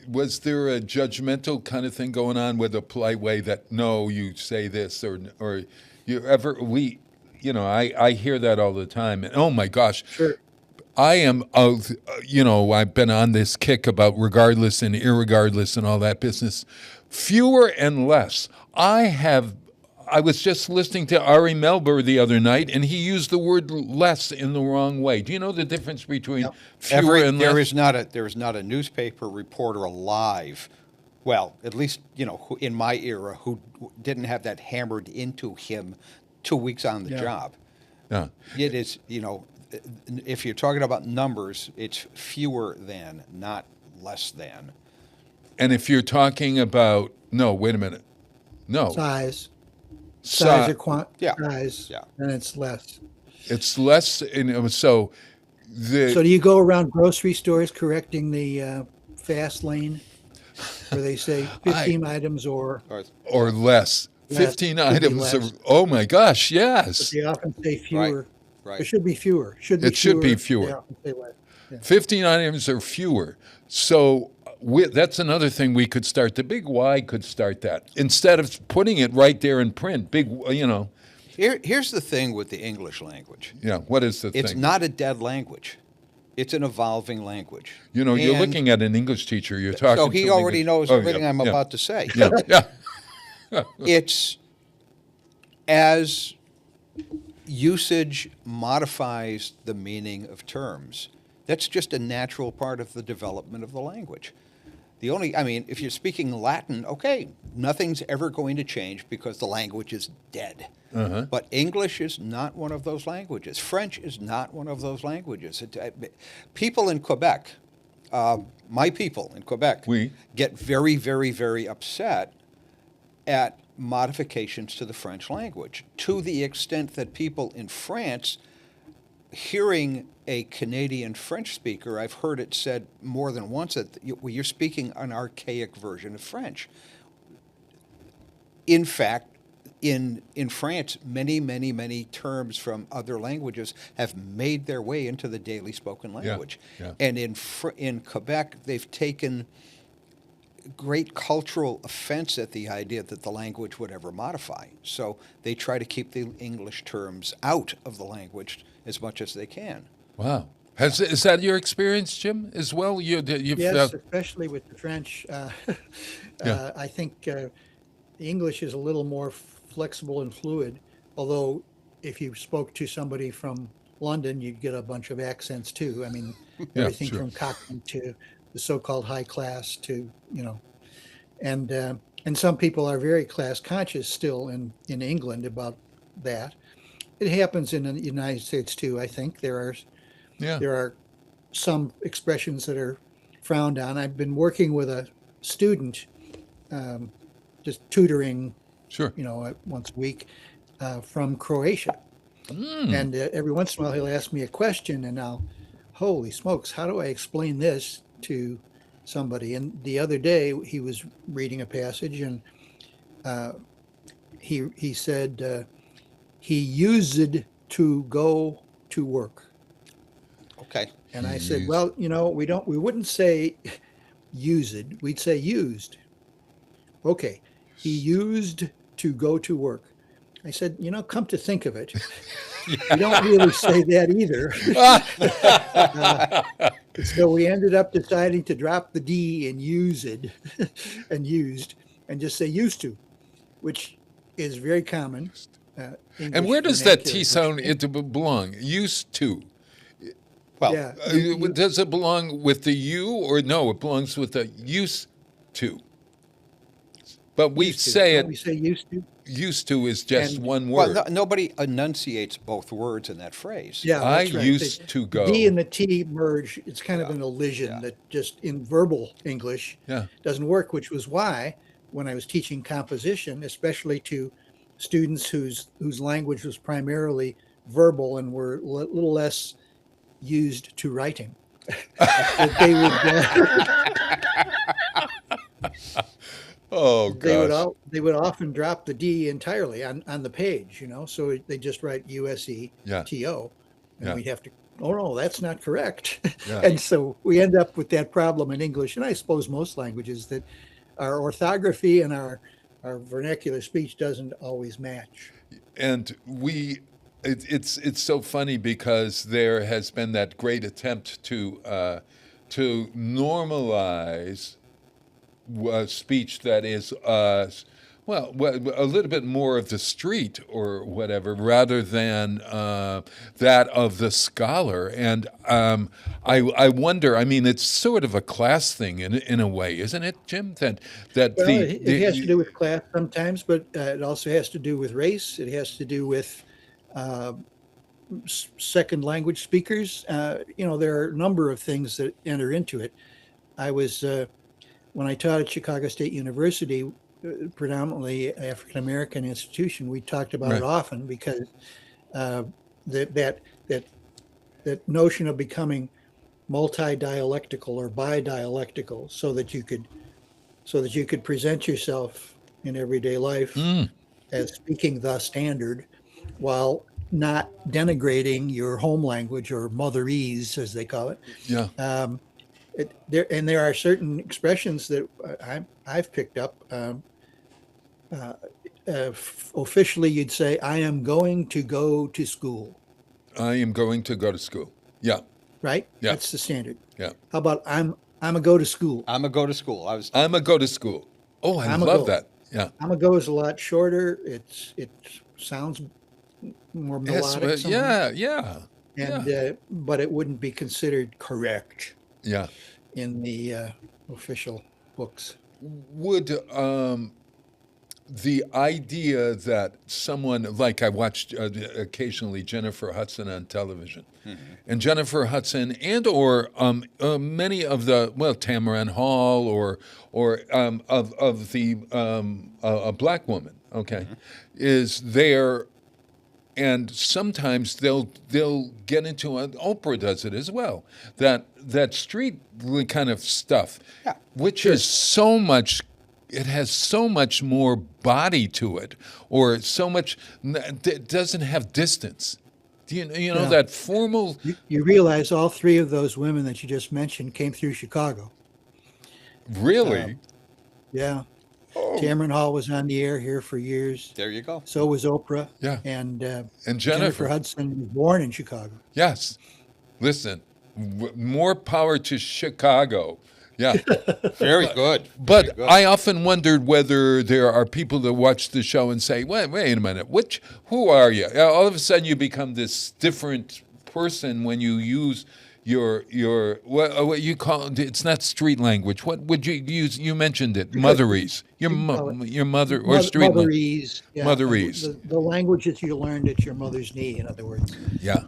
Was there a judgmental kind of thing going on with a polite way that no, you say this or you ever I hear that all the time. And oh my gosh, Sure. I am, I've been on this kick about regardless and irregardless and all that business. Fewer and less. I was just listening to Ari Melber the other night, and he used the word less in the wrong way. Do you know the difference between fewer and less? There is not a newspaper reporter alive, well, at least, in my era, who didn't have that hammered into him 2 weeks on the job. Yeah. It is, if you're talking about numbers, it's fewer than, not less than. And if you're talking about, no, wait a minute. No. Size Si- or Yeah. size, Yeah. and it's less. It's less, so So do you go around grocery stores correcting the fast lane, where they say 15 items or or less. Less. 15 Should be items. less. Oh my gosh, but yes. they often say fewer. Right. It should be fewer. It should be fewer. They often say less. Yeah. 15 items or fewer. So that's another thing we could start. The Big Y could start that. Instead of putting it right there in print, Here's the thing with the English language. Yeah, what is the It's thing? not a dead language. It's an evolving language. You're And looking at an English teacher. You're talking so he to an already English- knows Oh, everything yeah, I'm yeah, about to say. Yeah, yeah. It's as usage modifies the meaning of terms. That's just a natural part of the development of the language. If you're speaking Latin, okay, nothing's ever going to change because the language is dead. But English is not one of those languages. French is not one of those languages. People in Quebec, my people in Quebec, Oui. get very, very, very upset at modifications to the French language, to the extent that people in France, hearing a Canadian French speaker, I've heard it said more than once that you're speaking an archaic version of French. In fact, in France, many, many, many terms from other languages have made their way into the daily spoken language. yeah. And in Quebec, they've taken great cultural offense at the idea that the language would ever modify. So they try to keep the English terms out of the language as much as they can. Wow. Is that your experience, Jim, as well? You've Yes, especially with the French. Yeah. I think the English is a little more flexible and fluid, although if you spoke to somebody from London, you'd get a bunch of accents too. I mean, Yeah, everything sure. from Cockney to the so-called high class to, and some people are very class conscious still in England about that. It happens in the United States too. I think there are some expressions that are frowned on. I've been working with a student, just tutoring, Sure. once a week, from Croatia. And every once in a while he'll ask me a question, and holy smokes, how do I explain this to somebody? And the other day he was reading a passage, and he said he used to go to work. Okay. And I said, well, we wouldn't say used, we'd say used. Okay, he used to go to work. I said, come to think of it, you don't really say that either. So we ended up deciding to drop the D in used and used and just say used to, which is very common. And where does that T sound belong? Used to. Well, Yeah. Does it belong with the U or no? It belongs with the used to. But we Used to. say Don't it. we say used to? Used to is just And- one well, word. nobody enunciates both words in that phrase. Yeah, I that's right. used to go. The D and the T merge. It's kind of an elision Yeah. that just in verbal English Yeah. doesn't work, which was why when I was teaching composition, especially to students whose language was primarily verbal and were a little less used to writing, that they would Oh gosh. they would often drop the D entirely on the page, so they just write USE Yeah. TO, and Yeah. we'd have to, oh no, that's not correct. Yeah. And so we end up with that problem in English, and I suppose most languages, that our orthography and our vernacular speech doesn't always match. And we It's so funny because there has been that great attempt to normalize speech that is a little bit more of the street or whatever, rather than that of the scholar. And I wonder. I mean, it's sort of a class thing in a way, isn't it, Jim? That Well, it has to do with class sometimes, but it also has to do with race. It has to do with second language speakers. There are a number of things that enter into it. I was when I taught at Chicago State University, predominantly African American institution. We talked about it often because that notion of becoming multi-dialectical or bi-dialectical, so that you could present yourself in everyday life as speaking the standard, while not denigrating your home language, or motherese, as they call it. Yeah. There are certain expressions that I've picked up. Officially, you'd say, "I am going to go to school." I am going to go to school. Yeah. Right? Yeah. That's the standard. Yeah. How about I'm a go to school? I'm a go to school. I'm a go to school. Oh, I love that. Yeah. I'm a go is a lot shorter. It sounds more melodic. Yeah. But it wouldn't be considered correct. Yeah. In the official books. Would the idea that someone, like I watched occasionally Jennifer Hudson on television, and Jennifer Hudson or many of the, Tamron Hall or of the a black woman, is there. And sometimes they'll get into Oprah does it as well. That street kind of stuff, which is so much. It has so much more body to it, or so much. It doesn't have distance. Do you know that formal? You realize all three of those women that you just mentioned came through Chicago. Really? Yeah. Tamron Hall was on the air here for years. There you go. So was Oprah. Yeah. And Jennifer Hudson was born in Chicago. Yes. Listen, more power to Chicago. Yeah. Very good. But I often wondered whether there are people that watch the show and say, wait a minute, who are you? All of a sudden you become this different person when you use your what you call it, it's not street language. What would you use? You mentioned it, motherese. Your mother or street motherese. Yeah, motherese. The language that you learned at your mother's knee, in other words. Yeah.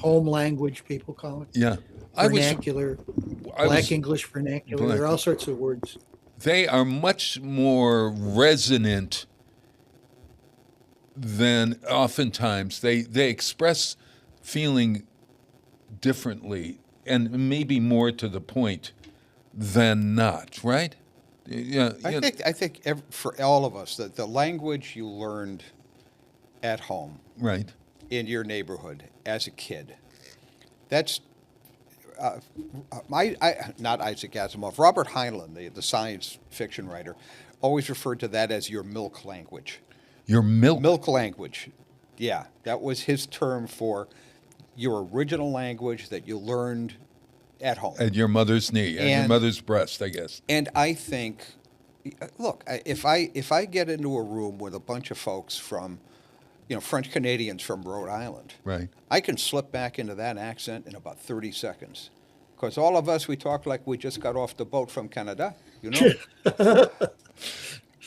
Home language, people call it. Yeah. Vernacular, Black English vernacular. There are all sorts of words. They are much more resonant than oftentimes they express feeling differently and maybe more to the point than not, right? Yeah. I think for all of us, that the language you learned at home, right, in your neighborhood as a kid, that's not Isaac Asimov. Robert Heinlein, the science fiction writer, always referred to that as your milk language. Your milk language. Yeah, that was his term for your original language that you learned at home. At your mother's knee, at your mother's breast, I guess. And I think, look, if I get into a room with a bunch of folks from, French Canadians from Rhode Island, right, I can slip back into that accent in about 30 seconds. Because all of us, we talk like we just got off the boat from Canada,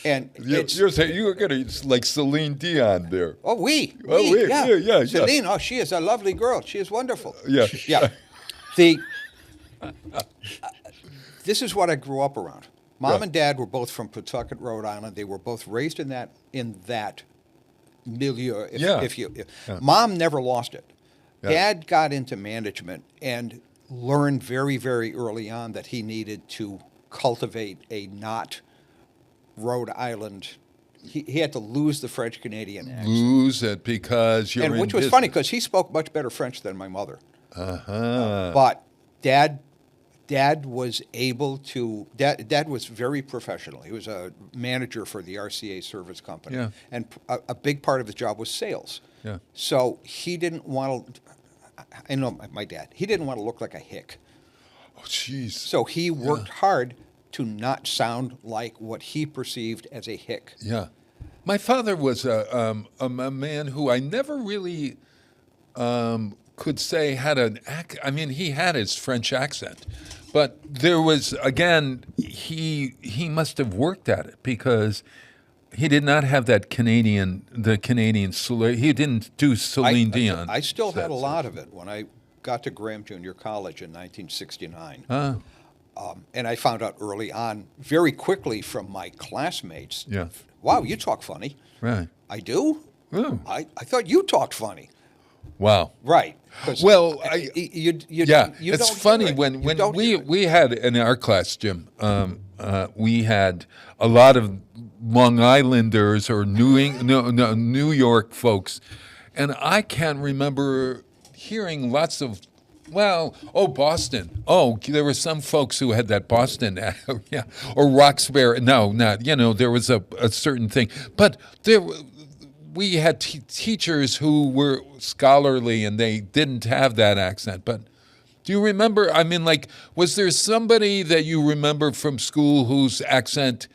And you're saying you're going to like Celine Dion there. Yeah. Celine, she is a lovely girl. She is wonderful. Yeah. This is what I grew up around. Mom and Dad were both from Pawtucket, Rhode Island. They were both raised in that milieu. Mom never lost it. Yeah. Dad got into management and learned very, very early on that he needed to cultivate a not Rhode Island. He had to lose the French Canadian accent. Lose it because you're in which was funny because he spoke much better French than my mother. Uh-huh. But Dad Dad was able to. Dad was very professional. He was a manager for the RCA service company, Yeah. and a big part of his job was sales. Yeah. So he didn't want to. I know my dad. He didn't want to look like a hick. Oh, jeez. So he worked hard to not sound like what he perceived as a hick. Yeah. My father was a man who I never really could say had an I mean, he had his French accent, but there was, again, he must have worked at it because he did not have the Canadian, he didn't do Celine Dion. I still had a lot of it when I got to Graham Junior College in 1969. And I found out early on, very quickly from my classmates, Yeah. wow, you talk funny. Right. I do? Oh. I thought you talked funny. Wow. Right. 'Cause Well, you yeah, you it's don't funny hear it. when You don't hear it. we had in our class, Jim. We had a lot of Long Islanders or New York folks, and I can remember hearing lots of. Well, Boston. Oh, there were some folks who had that Boston, yeah, or Roxbury. No, not, there was a certain thing. But we had teachers who were scholarly and they didn't have that accent. But do you remember, I mean, like, was there somebody that you remember from school whose accent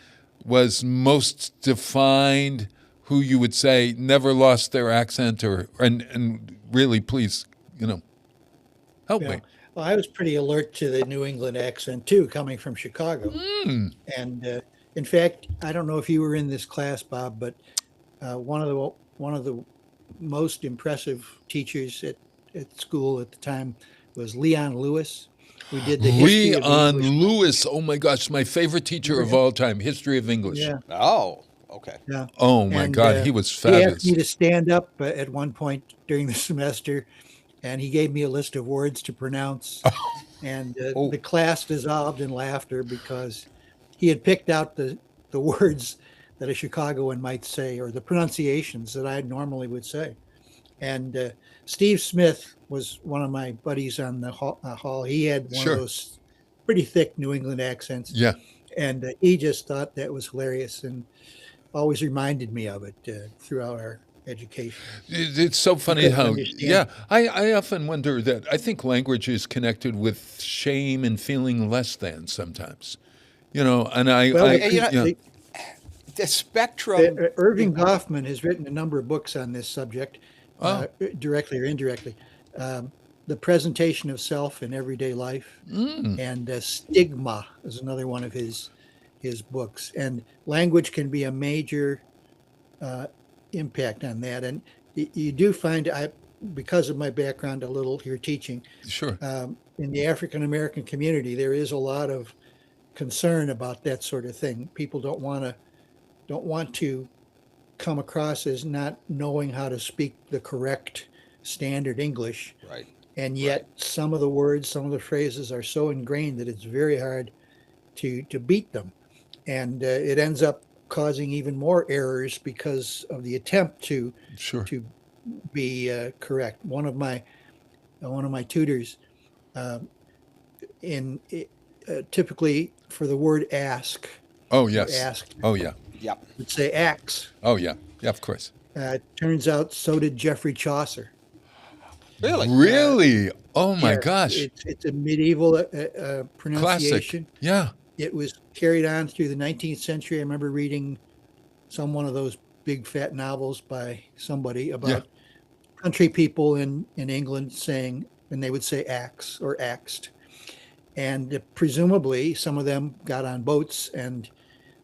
was most defined, who you would say never lost their accent and really, please, help me. Well, I was pretty alert to the New England accent too, coming from Chicago. And in fact, I don't know if you were in this class, Bob, but one of the most impressive teachers at school at the time was Leon Lewis, who did the history of Leon English. Lewis. Oh my gosh, my favorite teacher of all time, history of English. Yeah, Oh, okay. yeah. Oh my And, God, he was He fabulous. asked me to stand up at one point during the semester, and he gave me a list of words to pronounce. And the class dissolved in laughter because he had picked out the words that a Chicagoan might say, or the pronunciations that I normally would say. And Steve Smith was one of my buddies on the hall. He had one Sure. of those pretty thick New England accents. Yeah. And he just thought that was hilarious and always reminded me of it throughout our education. It's so funny couldn't how, understand. yeah, I often wonder that I think language is connected with shame and feeling less than sometimes, and The spectrum. Irving Goffman has written a number of books on this subject, directly or indirectly. The Presentation of Self in Everyday Life, and Stigma is another one of his books. And language can be a major impact on that. And you do find, because of my background a little here teaching, sure. in the African American community, there is a lot of concern about that sort of thing. People don't want to come across as not knowing how to speak the correct standard English. Right. And yet some of the words, some of the phrases are so ingrained that it's very hard to beat them. And it ends up causing even more errors because of the attempt to be correct. One of my tutors, typically for the word ask. Oh yes. Ask. Oh yeah. Yeah. Would say axe. Oh yeah. Yeah, of course. Turns out so did Geoffrey Chaucer. Really? Really? Oh my Yes, gosh. It's a medieval pronunciation. Classic. Yeah. It was carried on through the 19th century. I remember reading one of those big fat novels by somebody about country people in England saying, and they would say axe or axed. And presumably some of them got on boats and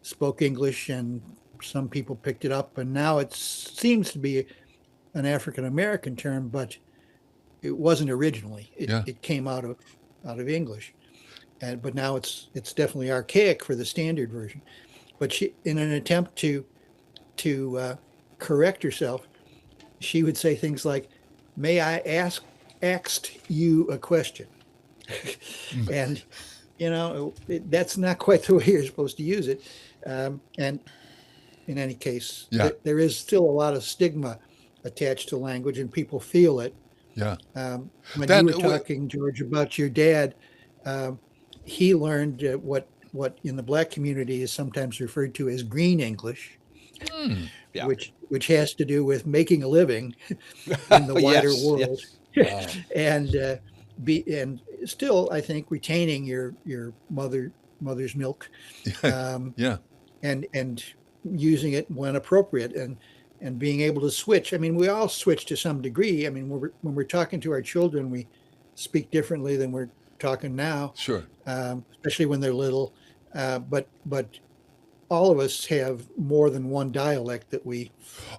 spoke English, and some people picked it up. And now it seems to be an African American term, but it wasn't originally. It came out of English. But now it's definitely archaic for the standard version. But she, in an attempt to correct herself, she would say things like, "May I asked you a question?" And that's not quite the way you're supposed to use it. And in any case, there is still a lot of stigma attached to language, and people feel it. Yeah. When you were talking, George, about your dad, he learned what in the black community is sometimes referred to as green English, Yeah. which has to do with making a living in the wider Yes, world, yes. and still I think retaining your mother's milk, Yeah. and using it when appropriate, and being able to switch. I mean, we all switch to some degree. I mean, when we're talking to our children, we speak differently than we're talking now, Sure. especially when they're little. But all of us have more than one dialect that we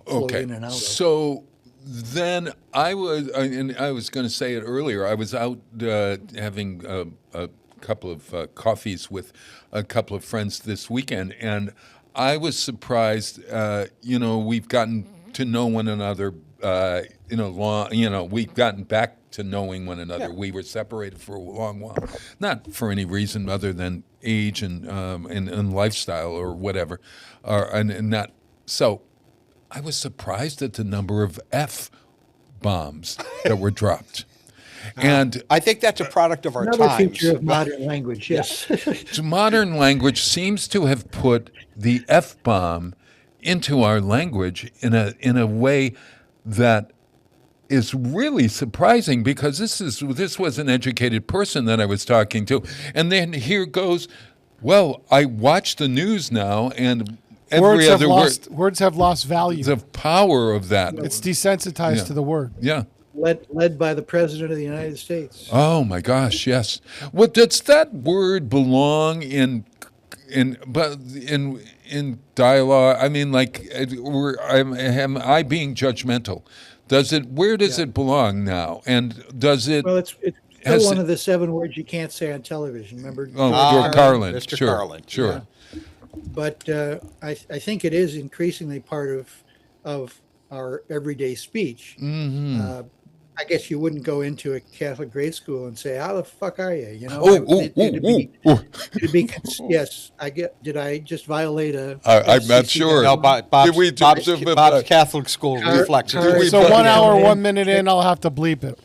flow Okay. in and out of. So then I was going to say it earlier. I was out having a couple of coffees with a couple of friends this weekend, and I was surprised. We've gotten to know one another. We've gotten back to knowing one another. Yeah. We were separated for a long while, not for any reason other than age and lifestyle or whatever, and not so. I was surprised at the number of F bombs that were dropped. And I think that's a product of our Another times. feature of modern language, yes. modern language seems to have put the F bomb into our language in a way that is really surprising, because this was an educated person that I was talking to, and then here goes, well, I watch the news now, and every other words have lost value. the power of that. It's desensitized Yeah. to the word. Yeah. led by the President of the United States. Oh my gosh, yes. What does that word belong in dialogue? I mean, like, am I being judgmental? Where does it belong now? And does it? Well, it's Has still one it- of the 7 words you can't say on television. Remember? Carlin, Mr. sure, Carlin. sure. But I think it is increasingly part of our everyday speech. Mm-hmm. I guess you wouldn't go into a Catholic grade school and say, "How the fuck are you?" You know, it'd be yes. Did I just violate a? I'm not sure. No, Bob's Did we- Bob's Catholic school reflects it. So 1 hour, 1 minute in, I'll have to bleep it.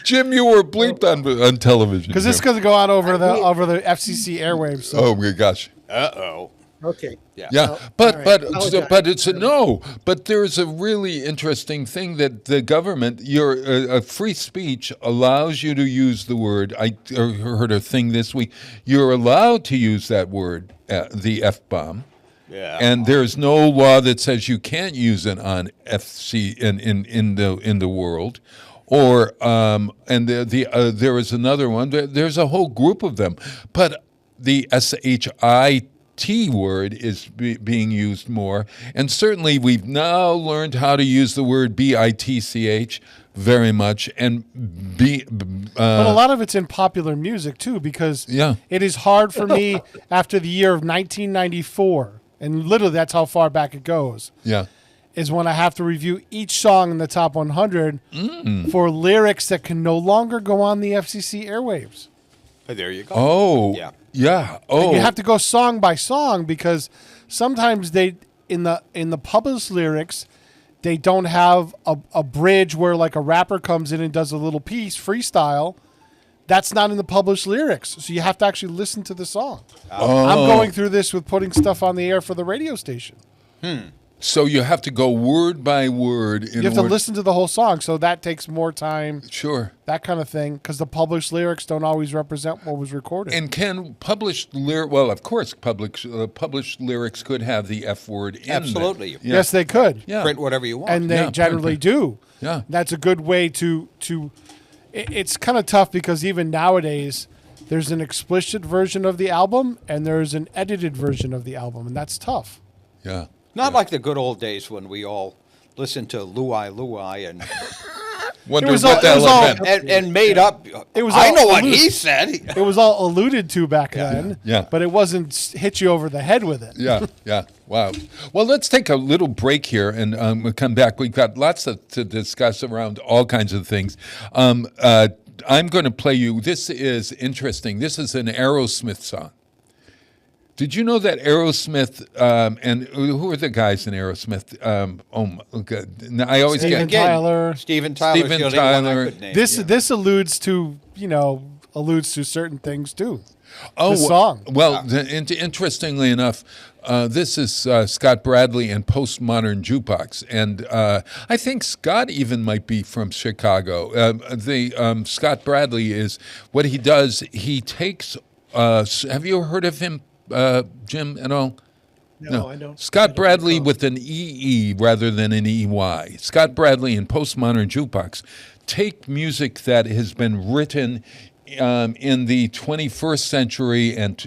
Jim, you were bleeped on television. Because this is going to go out over the FCC airwaves. So. Oh my gosh. Uh-oh. Okay. Yeah, All but right. it's a no. But there's a really interesting thing that the government, your free speech allows you to use the word. I heard a thing this week. You're allowed to use that word, the F bomb. Yeah. And there's no law that says you can't use it on FC in the world. Or there is another one. There's a whole group of them, but the SHIT word is being used more, and certainly we've now learned how to use the word BITCH very much, and but a lot of it's in popular music too, because Yeah. it is hard for me after the year of 1994, and literally that's how far back it goes. yeah. Is when I have to review each song in the top 100 for lyrics that can no longer go on the FCC airwaves. There you go. Oh, Yeah. yeah. And Oh, you have to go song by song, because sometimes they in the published lyrics they don't have a bridge where like a rapper comes in and does a little piece freestyle. That's not in the published lyrics, so you have to actually listen to the song. I'm going through this with putting stuff on the air for the radio station. So you have to go word by word. You have to listen to the whole song, so that takes more time. Sure. That kind of thing, because the published lyrics don't always represent what was recorded. And can published lyric? Well, of course, published lyrics could have the F word in them. Absolutely. Yeah. Yes, they could. Yeah. Print whatever you want. And they Yeah, generally do. Yeah. That's a good way to it's kind of tough, because even nowadays there's an explicit version of the album and there's an edited version of the album, and that's tough. Yeah. Not like the good old days when we all listened to Luai Luai and Wonder was what all- the it was hell all- it meant. and made up. It was I all know what loose. he said. It was all alluded to back then, Yeah. but it wasn't hit you over the head with it. Yeah, yeah. Wow. Well, let's take a little break here and we'll come back. We've got lots to discuss around all kinds of things. I'm going to play you. This is interesting. This is an Aerosmith song. Did you know that Aerosmith and who are the guys in Aerosmith? I always Steven get Tyler. Steven Tyler's Steven the only one I Tyler. could name. This alludes to certain things too. Oh, the song. Well, interestingly enough, this is Scott Bradley and Postmodern Jukebox, and I think Scott even might be from Chicago. Scott Bradley is what he does. He takes. Have you heard of him, Jim? At all? No, I don't. Scott Bradley with an EE rather than an EY. Scott Bradley and Postmodern Jukebox take music that has been written in the 21st century and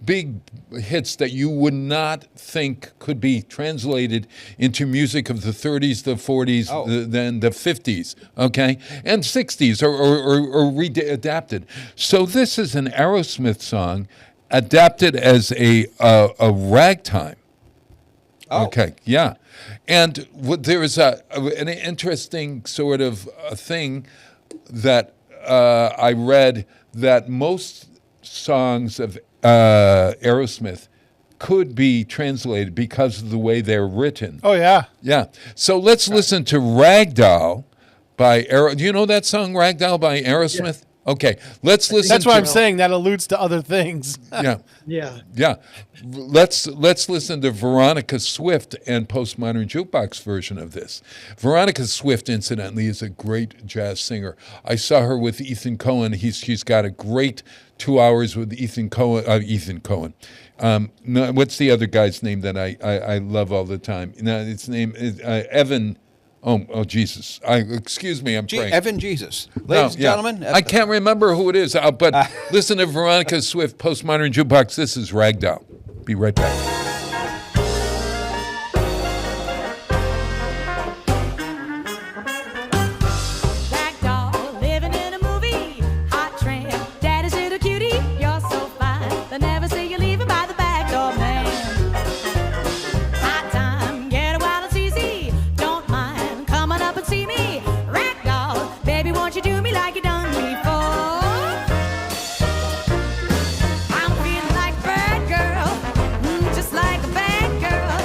big hits that you would not think could be translated into music of the 30s, the 40s, then the 50s, okay, and 60s or adapted. So this is an Aerosmith song adapted as a ragtime. Oh. Okay, yeah. And there is an interesting sort of thing that I read that most songs of Aerosmith could be translated because of the way they're written. Oh yeah. Yeah. So let's listen to Ragdoll by Do you know that song, Ragdoll by Aerosmith? Okay. Let's listen That's to why I'm saying that alludes to other things. Yeah. Yeah. Yeah. Let's listen to Veronica Swift and Postmodern Jukebox version of this. Veronica Swift, incidentally, is a great jazz singer. I saw her with Ethan Cohen. She's got a great 2 hours with Ethan Cohen. No, what's the other guy's name that I love all the time? No, his name is Evan. Oh, Jesus. Excuse me, I'm praying. Evan Jesus. Ladies and gentlemen. I can't remember who it is, but listen to Veronica Swift, Postmodern Jukebox. This is Ragdoll. Be right back. Ragdoll, living in a movie, hot tramp, daddy's little cutie, you're so fine, they never see you leaving by the back door, man. Hot time, get a while it's easy, don't mind coming up and see me. Ragdoll, baby, won't you do me like you done before? I'm feeling like a bad girl, just like a bad girl.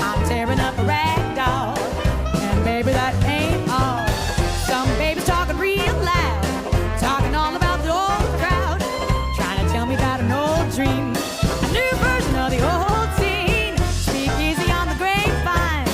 I'm tearing up a rag doll, and baby, that ain't all. Some babies talking real loud, talking all about the old crowd, trying to tell me about an old dream, a new version of the old scene. Speak easy on the grapevine,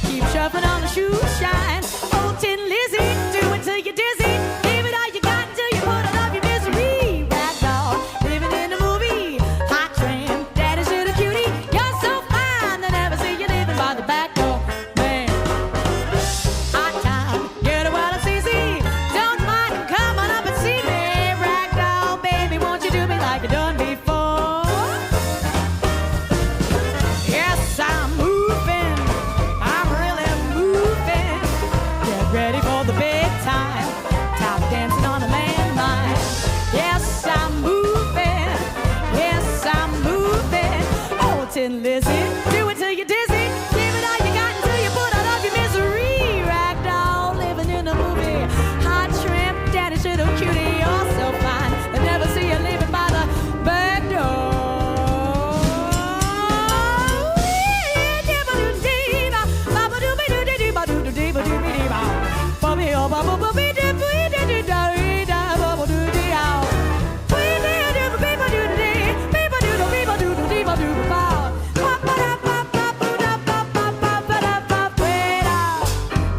keep shuffling on the shoe shine. Old Tin Lizzy, do it till you're dizzy. Give it all you got until you put all of your misery. Rag doll, living in a movie, hot tramp, daddy's little cutie. You're so fine, they never see you living by the back door, man. Hot time, get a while it's easy. Don't mind coming up and see me. Rag doll, baby, won't you do me like you done before? Yes, I'm moving, I'm really moving. Get ready for the big time, top dancing on the landmine. Yes, I'm moving, yes, I'm moving. Oh, Tin Lizzy, do it till you're dizzy. Give it all you got until you put out of your misery. Rag doll, living in a movie, hot tramp, daddy's little cutie. You're so fine, they never see you leaving by the back door.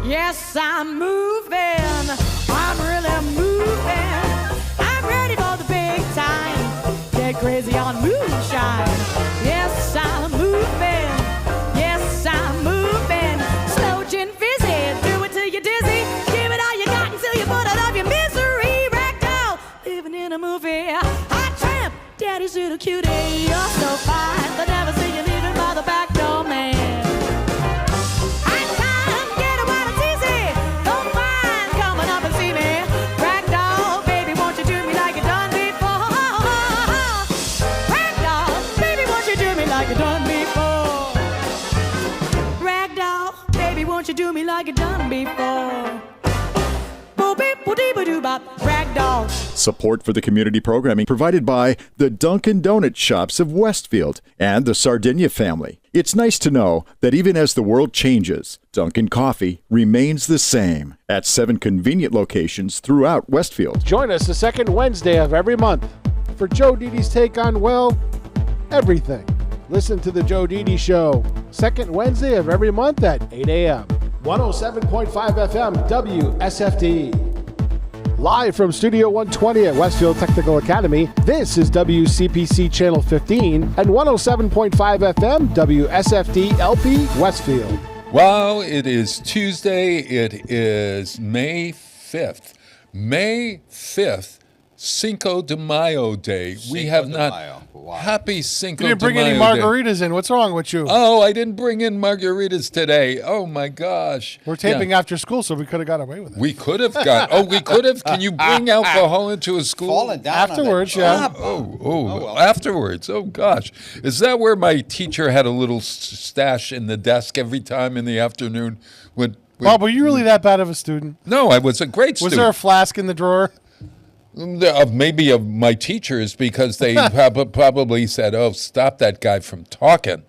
Yes, I'm moving, I'm really moving. I'm ready for the big time, get crazy on moonshine. Yes, I'm moving, yes, I'm moving. Slow gin fizzy, do it till you're dizzy. Give it all you got until you put out of your misery. Ragdoll, living in a movie, hot tramp, daddy's little cutie. You're so fine, they never see you leaving by the back door, man. Hot time, get a while it's easy. Don't mind coming up and see me. Ragdoll, baby, won't you do me like you done before? Ragdoll, baby, won't you do me like you done before? Ragdoll, baby, won't you do me like you done before? Boop beep boop dee bop, ragdoll, Support for the community programming provided by the Dunkin' Donut Shops of Westfield and the Sardinia family. It's nice to know that even as the world changes, Dunkin' Coffee remains the same at 7 convenient locations throughout Westfield. Join us the second Wednesday of every month for Joe Didi's take on, well, everything. Listen to The Joe Didi Show, second Wednesday of every month at 8 a.m. 107.5 FM WSFD. Live from Studio 120 at Westfield Technical Academy, this is WCPC Channel 15 and 107.5 FM WSFD-LP Westfield. Wow, it is Tuesday. It is May 5th. May 5th, Cinco de Mayo Day. We have not... Wow. Happy Cinco de Mayo You didn't bring any margaritas in. What's wrong with you? Oh, I didn't bring in margaritas today. Oh, my gosh. We're taping after school, so we could have got away with it. We could have got... Oh, we could have? Can you bring alcohol into a school? Falling down Afterwards, on yeah. Well. Afterwards. Oh, gosh. Is that where my teacher had a little stash in the desk every time in the afternoon? Bob, were you really that bad of a student? No, I was a great student. Was there a flask in the drawer? Maybe of my teachers, because they probably said, "Oh, stop that guy from talking."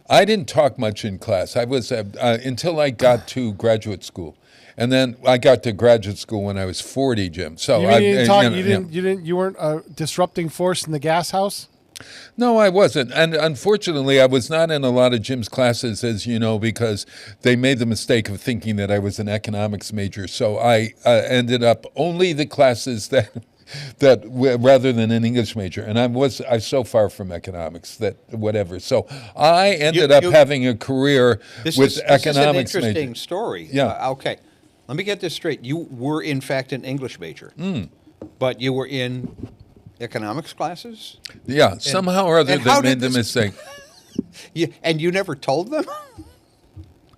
I didn't talk much in class. I was until I got to graduate school, and then I got to graduate school when I was 40, Jim. So you weren't a disrupting force in the gas house? No, I wasn't. And unfortunately, I was not in a lot of Jim's classes, as you know, because they made the mistake of thinking that I was an economics major. So I ended up only the classes that rather than an English major. And I was so far from economics that whatever. So I ended up having a career with economics. This is an interesting story. Yeah. Okay. Let me get this straight. You were, in fact, an English major, but you were in economics classes? Yeah, somehow or other they made the mistake. And you never told them?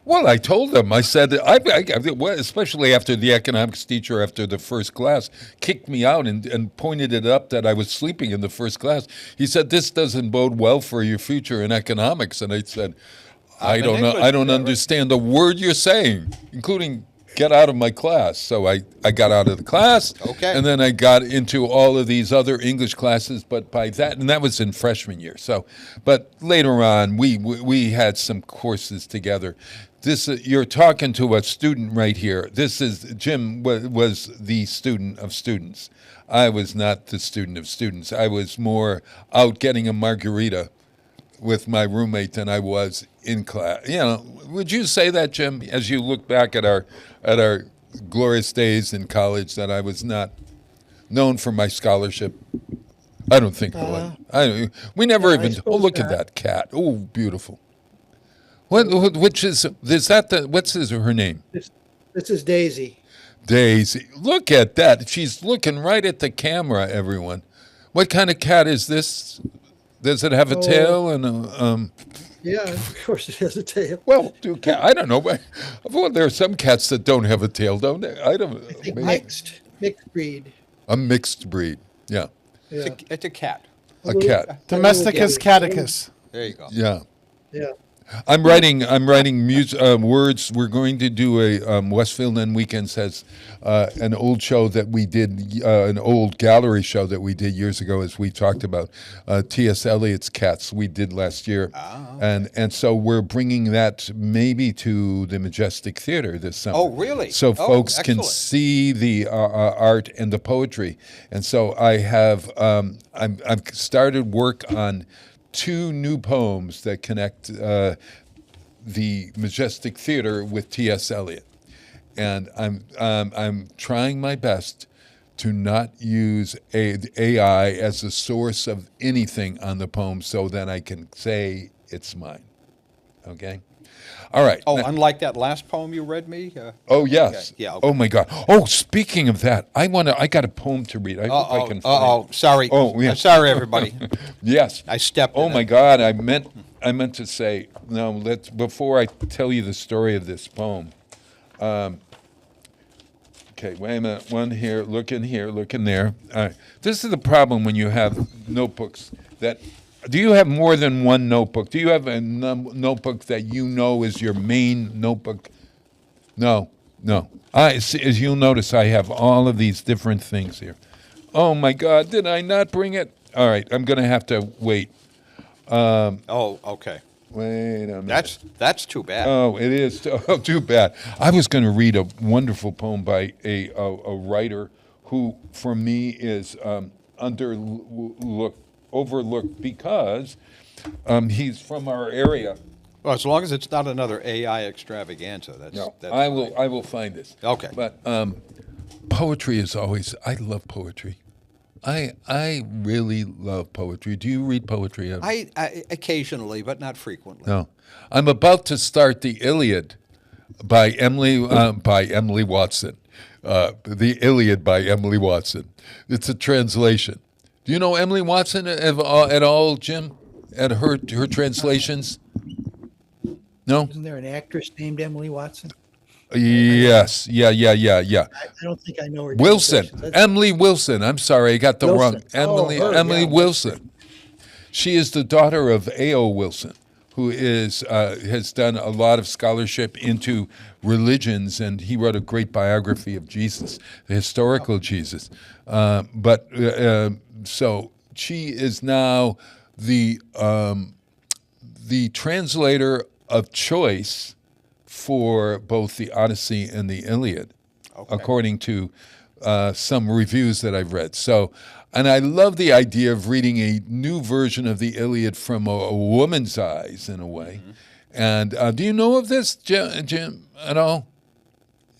Well, I told them. I said, especially after the economics teacher, after the first class, kicked me out and pointed it up that I was sleeping in the first class. He said, "This doesn't bode well for your future in economics." And I said, I don't know. I don't understand a word you're saying, including get out of my class. So I got out of the class. Okay. And then I got into all of these other English classes, but by that, and that was in freshman year. So, but later on, we had some courses together. You're talking to a student right here. Jim was the student of students. I was not the student of students. I was more out getting a margarita with my roommate than I was in class. You know, would you say that, Jim, as you look back at our glorious days in college, that I was not known for my scholarship? I don't think I was. We never even. Oh, look at that cat! Oh, beautiful. What's her name? This is Daisy. Daisy, look at that! She's looking right at the camera. Everyone, what kind of cat is this? Does it have a tail and a? Yeah, of course it has a tail. Well, I don't know. Well, there are some cats that don't have a tail, don't they? I think mixed breed. A mixed breed, yeah. It's a cat. A cat. Domesticus caticus. There you go. Yeah. Yeah. I'm writing words. We're going to do a Westfield End Weekends has an old show that we did, an old gallery show that we did years ago, as we talked about T.S. Eliot's Cats. We did last year, and so we're bringing that maybe to the Majestic Theater this summer. Oh, really? So folks excellent. can see the art and the poetry, and so I have I've started work on 2 new poems that connect the Majestic Theater with T.S. Eliot, and I'm trying my best to not use AI as a source of anything on the poem, so that I can say it's mine. Okay. All right. Oh, unlike that last poem you read me? Oh, yes. Okay. Yeah. Okay. Oh, my God. Oh, speaking of that, I got a poem to read. I hope I can find it. Sorry. Oh, yeah. Sorry, everybody. Yes. I stepped Oh, in my it. God. I meant to say, no, before I tell you the story of this poem. Okay, wait a minute. One here, look in there. All right. This is the problem when you have notebooks that... Do you have more than one notebook? Do you have a notebook that you know is your main notebook? No. As you'll notice, I have all of these different things here. Oh my God, did I not bring it? All right, I'm going to have to wait. Oh, okay. Wait a minute. That's too bad. Oh, it is too bad. I was going to read a wonderful poem by a writer who, for me, is overlooked because he's from our area. Well, as long as it's not another AI extravaganza, that's No, that's I fine. will find this. Okay. But poetry is always. I love poetry. I really love poetry. Do you read poetry? I occasionally, but not frequently. No. I'm about to start the Iliad by Emily Watson. The Iliad by Emily Watson. It's a translation. Do you know Emily Watson at all, Jim? At her translations? No? Isn't there an actress named Emily Watson? Yes. Yeah. I don't think I know her. Wilson. translations. Emily Wilson. I'm sorry, I got the Wilson. wrong. Oh, her, Emily yeah. Wilson. She is the daughter of A.O. Wilson, who has done a lot of scholarship into religions, and he wrote a great biography of Jesus, the historical Jesus. So she is now the translator of choice for both the Odyssey and the Iliad, according to some reviews that I've read. So, and I love the idea of reading a new version of the Iliad from a woman's eyes, in a way. Mm-hmm. And do you know of this, Jim, at all?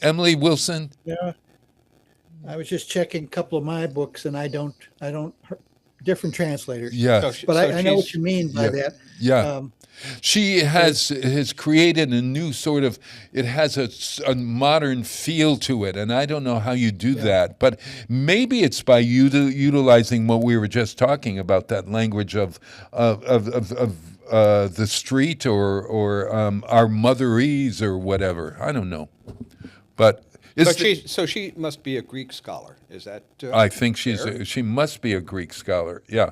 Emily Wilson? Yeah. I was just checking a couple of my books, and I don't. Different translators. Yeah. But I know what you mean by that. Yeah. She has created a new sort of, it has a modern feel to it, and I don't know how you do that, but maybe it's by utilizing what we were just talking about, that language of the street or our motherese or whatever. I don't know, but So she must be a Greek scholar. Is that? I think she must be a Greek scholar. Yeah.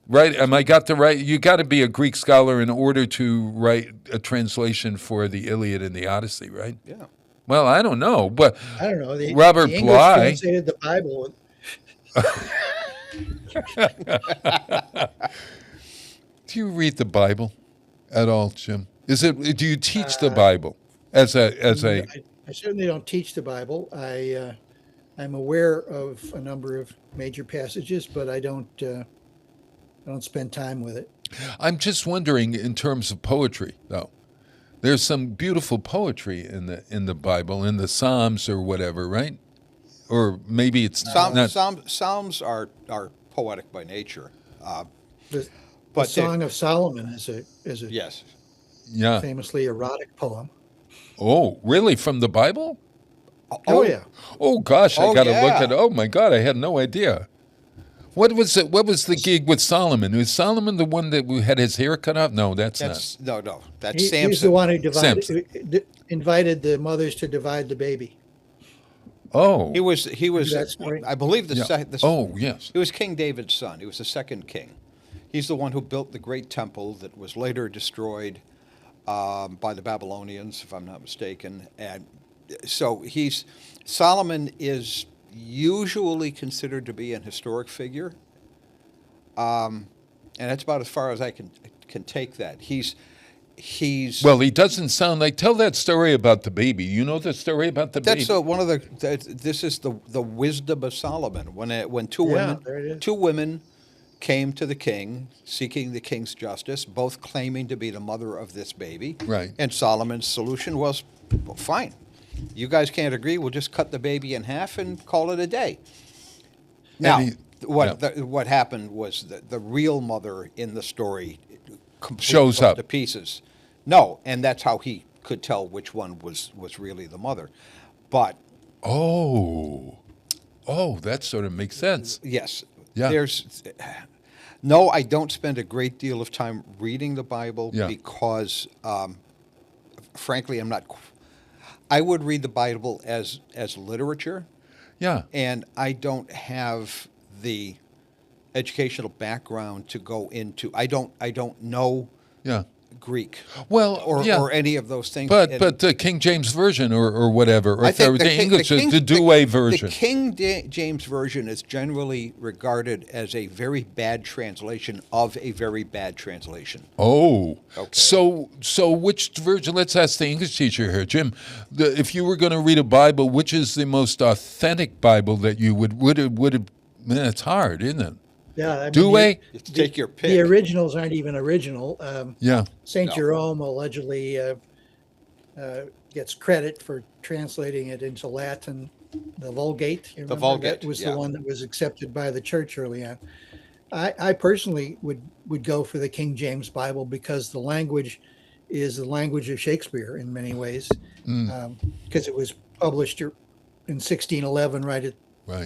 Right? Am I got the right? You got to be a Greek scholar in order to write a translation for the Iliad and the Odyssey, right? Yeah. Well, I don't know, but I don't know. Robert the English Bly translated the Bible. Do you read the Bible at all, Jim? Do you teach the Bible as a? I certainly don't teach the Bible. I'm aware of a number of major passages, but I don't spend time with it. I'm just wondering, in terms of poetry, though, there's some beautiful poetry in the Bible, in the Psalms or whatever, right? Or maybe it's not. Psalms are poetic by nature. The But Song of Solomon is a Yes. Yeah. famously erotic poem. Oh, really? From the Bible? Oh yeah. Oh gosh, I Oh, got to look yeah. at. Oh my God, I had no idea. What was it? What was the gig with Solomon? Was Solomon the one that had his hair cut off? No, that's not. No. That's He's Samson. the one who Samson. invited the mothers to divide the baby. Oh, He was. That story? I believe oh yes. He was King David's son. He was the second king. He's the one who built the great temple that was later destroyed by the Babylonians, if I'm not mistaken. And so Solomon is usually considered to be an historic figure, and that's about as far as I can take that. He's Well, he doesn't sound like. Tell that story about the baby. You know the story about the baby. that's one of the. This is the wisdom of Solomon. When two there it is. women came to the king seeking the king's justice, both claiming to be the mother of this baby. Right. And Solomon's solution was, well, fine. You guys can't agree. We'll just cut the baby in half and call it a day. Now, what happened was that the real mother in the story completely Shows fell up. to pieces. No, and that's how he could tell which one was really the mother. But Oh, that sort of makes sense. yes, Yeah. No, I don't spend a great deal of time reading the Bible Yeah. because, frankly, I'm not. I would read the Bible as literature, Yeah. and I don't have the educational background to go into. I don't know. Yeah. Greek Well, or any of those things. But the King James version or whatever, or I if they were think the English, the Douay version. The King James version is generally regarded as a very bad translation of a very bad translation. Oh, Okay. So which version? Let's ask the English teacher here, Jim. If you were going to read a Bible, which is the most authentic Bible that you would have? Man, it's hard, isn't it? Yeah, I mean, Douay? You have to take your pick. the originals aren't even original. Yeah. Saint No. Jerome allegedly gets credit for translating it into Latin, the Vulgate. You remember? Vulgate, That was yeah. the one that was accepted by the church early on. I personally would go for the King James Bible because the language is the language of Shakespeare in many ways, because it was published in 1611, right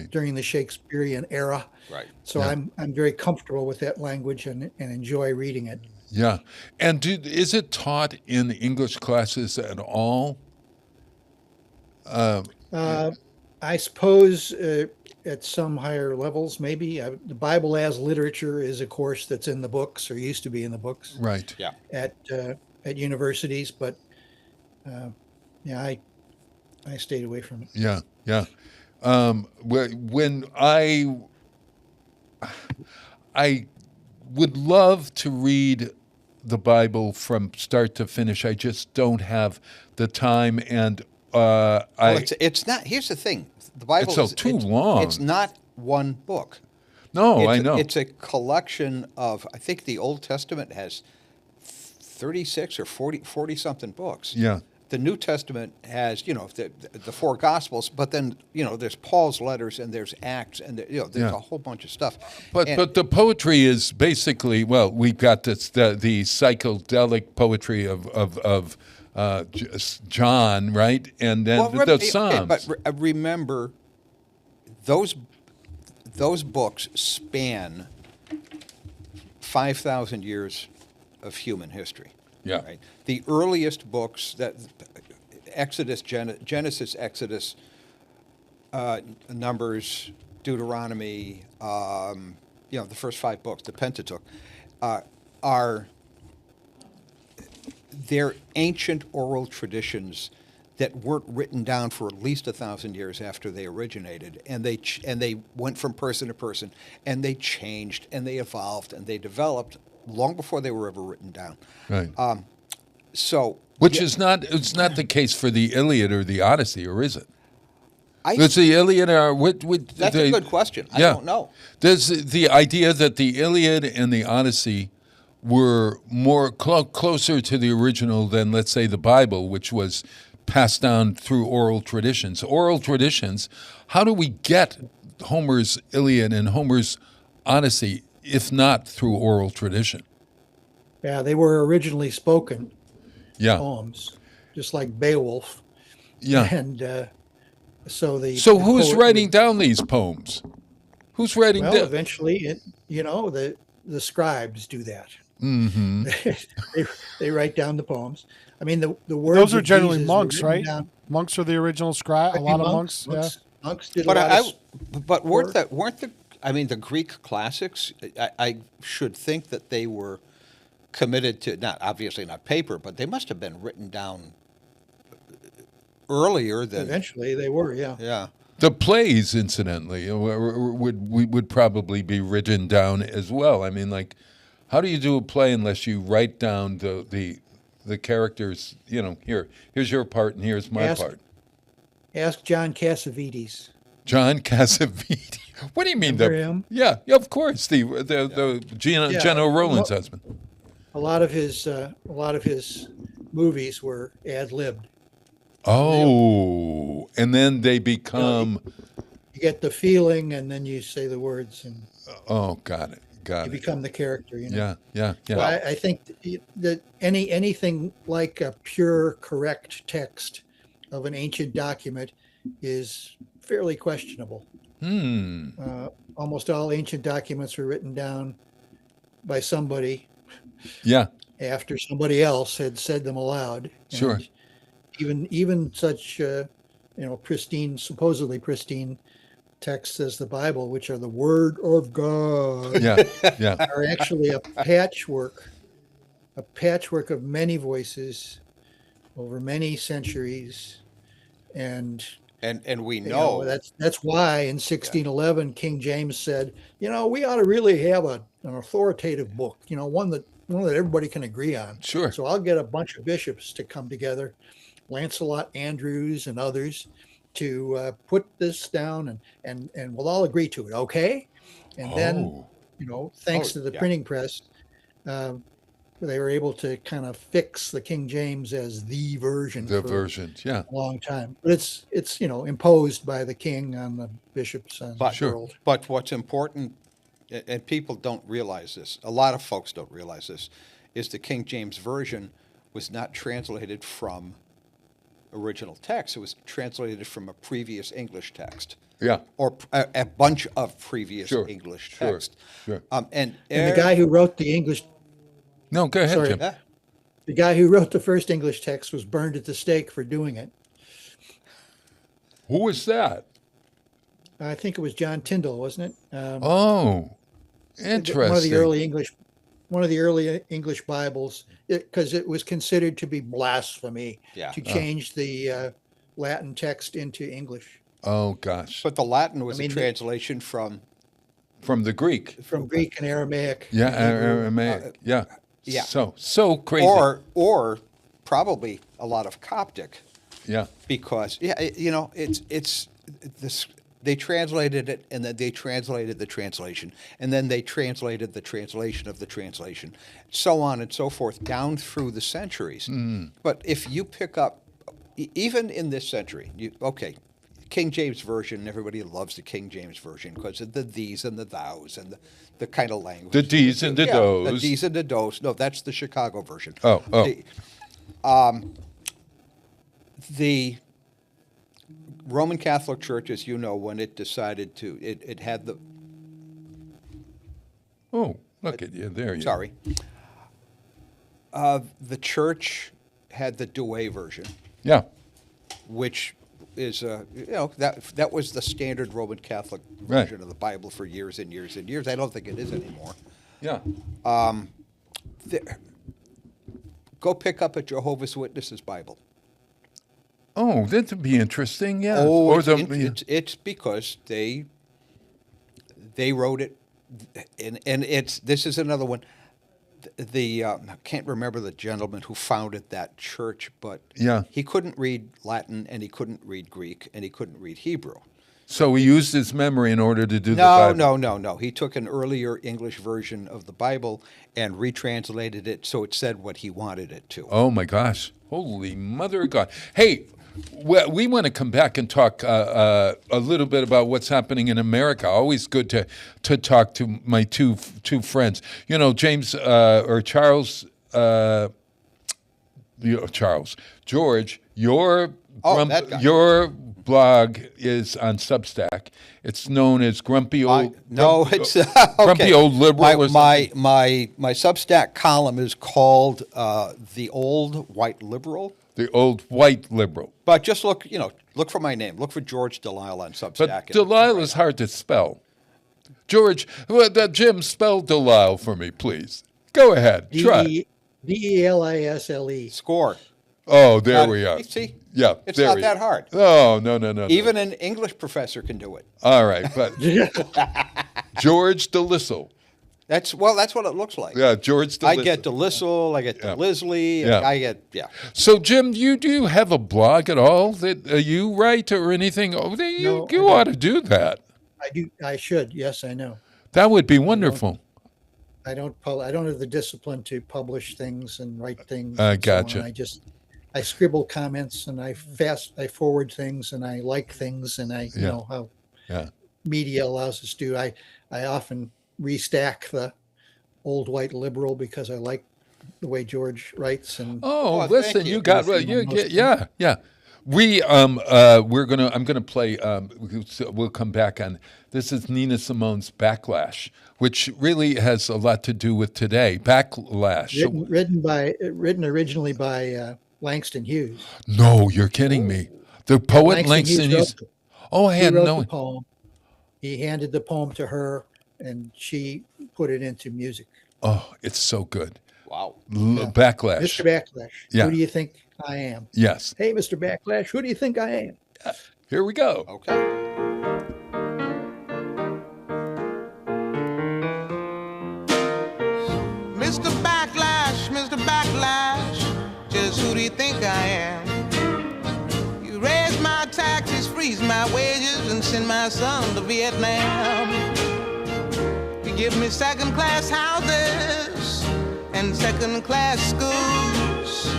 during the Shakespearean era. Right. So Yeah. I'm very comfortable with that language and enjoy reading it. Yeah. And is it taught in English classes at all? I suppose at some higher levels, maybe. The Bible as literature is a course that's in the books or used to be in the books Right. Yeah. at universities, but yeah, I stayed away from it. Yeah. Yeah. When I would love to read the Bible from start to finish. I just don't have the time, and Well, it's not. Here's the thing: the Bible It's too long. It's not one book. I know. It's a collection of. I think the Old Testament has 36 or 40 something books. Yeah. The New Testament has, the four Gospels, but then, there's Paul's letters and there's Acts and, there's Yeah. a whole bunch of stuff. But the poetry is basically, well, we've got the psychedelic poetry of John, right? And then the Psalms. But remember, those books span 5,000 years of human history. Yeah. Right? The earliest books that Exodus, Genesis, Exodus, Numbers, Deuteronomy, the first 5 books, the Pentateuch, they're ancient oral traditions that weren't written down for at least 1,000 years after they originated, and they went from person to person, and they changed, and they evolved, and they developed long before they were ever written down. Right. Which is not the case for the Iliad or the Odyssey, or is it? That's the Iliad or a good question. I Yeah. don't know. There's the idea that the Iliad and the Odyssey were more closer to the original than, let's say, the Bible, which was passed down through oral traditions. Oral traditions. How do we get Homer's Iliad and Homer's Odyssey if not through oral tradition? Yeah, they were originally spoken Yeah. poems, just like Beowulf. Yeah. And so the who's poet writing would- down these poems? Who's writing Well, down? eventually, the scribes do that. Mm-hmm. they write down the poems. I mean, the words. Those are of generally Jesus were monks, written right? down- Monks are the original scribe. A lot of monks. Yeah. Monks did But a lot of but weren't the Greek classics? I should think that they were committed to obviously not paper, but they must have been written down earlier than. Eventually, they were. Yeah. Yeah. The plays, incidentally, would probably be written down as well. I mean, like, how do you do a play unless you write down the characters? Here's your part and here's my part. Ask John Cassavetes. John Cassavetes. What do you mean? Remember him? Yeah, of course. The Geno Rowland's husband. A lot of his movies were ad libbed. Oh, and then they become. You get the feeling, and then you say the words, and Oh, got it. you become the character. Yeah. So I think that anything like a pure, correct text of an ancient document is fairly questionable. Almost all ancient documents were written down by somebody Yeah. after somebody else had said them aloud. Sure. And even such pristine, supposedly pristine texts as the Bible, which are the Word of God, Yeah. Yeah. are actually a patchwork a patchwork of many voices over many centuries, and And we you know, know, that's why in 1611 King James said, we ought to really have an authoritative book, one that everybody can agree on. Sure. So I'll get a bunch of bishops to come together, Lancelot Andrews and others, to put this down, and we'll all agree to it, okay? And then, thanks to the yeah. printing press, they were able to kind of fix the King James as the version The for versions, yeah. a long time. But it's imposed by the king on the bishops on the Sure. world. but what's important, and people don't realize this, a lot of folks don't realize this, is the King James Version was not translated from original text. It was translated from a previous English text. Yeah. Or a bunch of previous Sure, English sure, text. sure. And the guy who wrote the English, No, go ahead, Sorry. Jim. the guy who wrote the first English text was burned at the stake for doing it. Who was that? I think it was John Tyndall, wasn't it? Oh, interesting. One of the early English Bibles, because it was considered to be blasphemy Yeah. to change the Latin text into English. Oh, gosh. But the Latin was I mean, a translation from From the Greek. From Greek and Aramaic. Yeah, and Hebrew. Aramaic. Yeah. yeah. So crazy. or probably a lot of Coptic, yeah. because it's this. They translated it, and then they translated the translation, and then they translated the translation of the translation, so on and so forth, down through the centuries. But if you pick up, even in this century, King James Version, everybody loves the King James Version because of the these and the thous and the kind of language. The D's and the The does. these and the dos. No, that's the Chicago version. Oh. The Roman Catholic Church, as you know, when it decided to, it had the, Oh, look at you. There you sorry, the church had the Douay version, Yeah. which is that was the standard Roman Catholic Right. version of the Bible for years and years and years. I don't think it is anymore. Yeah. Go pick up a Jehovah's Witnesses Bible. Oh, that would be interesting. Yeah. Oh, Or it's because they wrote it, and this is another one. I can't remember the gentleman who founded that church, but Yeah. he couldn't read Latin, and he couldn't read Greek, and he couldn't read Hebrew. So he used his memory in order to do the Bible. No. He took an earlier English version of the Bible and retranslated it so it said what he wanted it to. Oh my gosh! Holy Mother of God! Hey, we want to come back and talk a little bit about what's happening in America. Always good to talk to my two friends. You know, James or Charles. George, that guy. your blog is on Substack. It's known as Grumpy Old. It's Grumpy Old Liberal. or My Substack column is called "The Old White Liberal." the Old White Liberal. But just look for my name. Look for George Delisle on Substack. But Delisle is hard to spell. George, Jim, spell Delisle for me, please. Go ahead. Try. Delisle. Score. Oh, there we are. See? Yeah, It's there not we that are. hard. Oh, no. Even an English professor can do it. All right, but George Delisle. That's what it looks like. Yeah, George Delisle. I get Delisle, I get Delisley, Yeah. I get So, Jim, do you have a blog at all that you write or anything? Oh, No, you I ought to do that. I do. I should. Yes, I know. That would be wonderful. I don't have the discipline to publish things and write things. I and so on. gotcha. I scribble comments and I forward things and I like things and you know how Yeah. media allows us to. I often restack the Old White Liberal because I like the way George writes and Oh, Oh, listen, thank you you. got Most you of get them. yeah. I'm gonna play. We'll come back on. This is Nina Simone's Backlash, which really has a lot to do with today. Backlash. written originally by Langston Hughes. No, you're kidding me. The poet Langston Hughes. wrote Oh, I He had wrote no. the poem. He handed the poem to her, and she put it into music. Oh, it's so good. Wow. Backlash. Mr. Backlash, Yeah. who do you think I am? Yes. Hey, Mr. Backlash, who do you think I am? Here we go. Okay. Mr. Backlash, just who do you think I am? You raise my taxes, freeze my wages, and send my son to Vietnam. You give me second-class houses and second-class schools.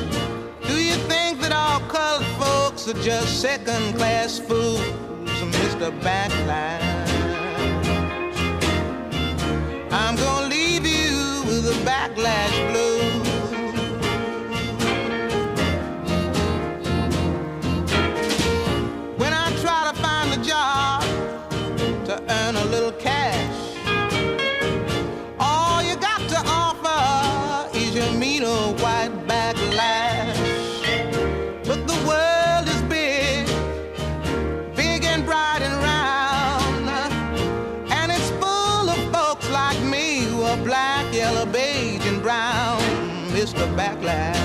Do you think that all colored folks are just second-class fools, Mr. Backlash? I'm gonna leave you with a backlash blues. When I try to find a job to earn a little cash, all you got to offer is your mean old white backlash. But the world is big, big and bright and round, and it's full of folks like me who are black, yellow, beige, and brown, Mr. Backlash.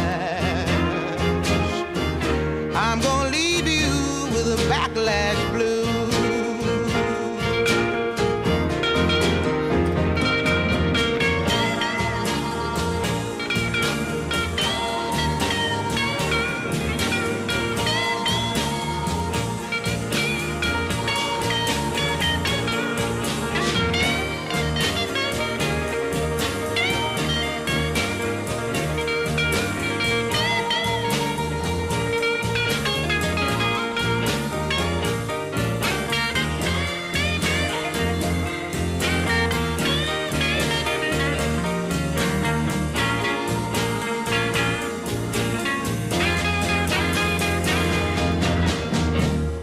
I'm gonna leave you with a backlash blue.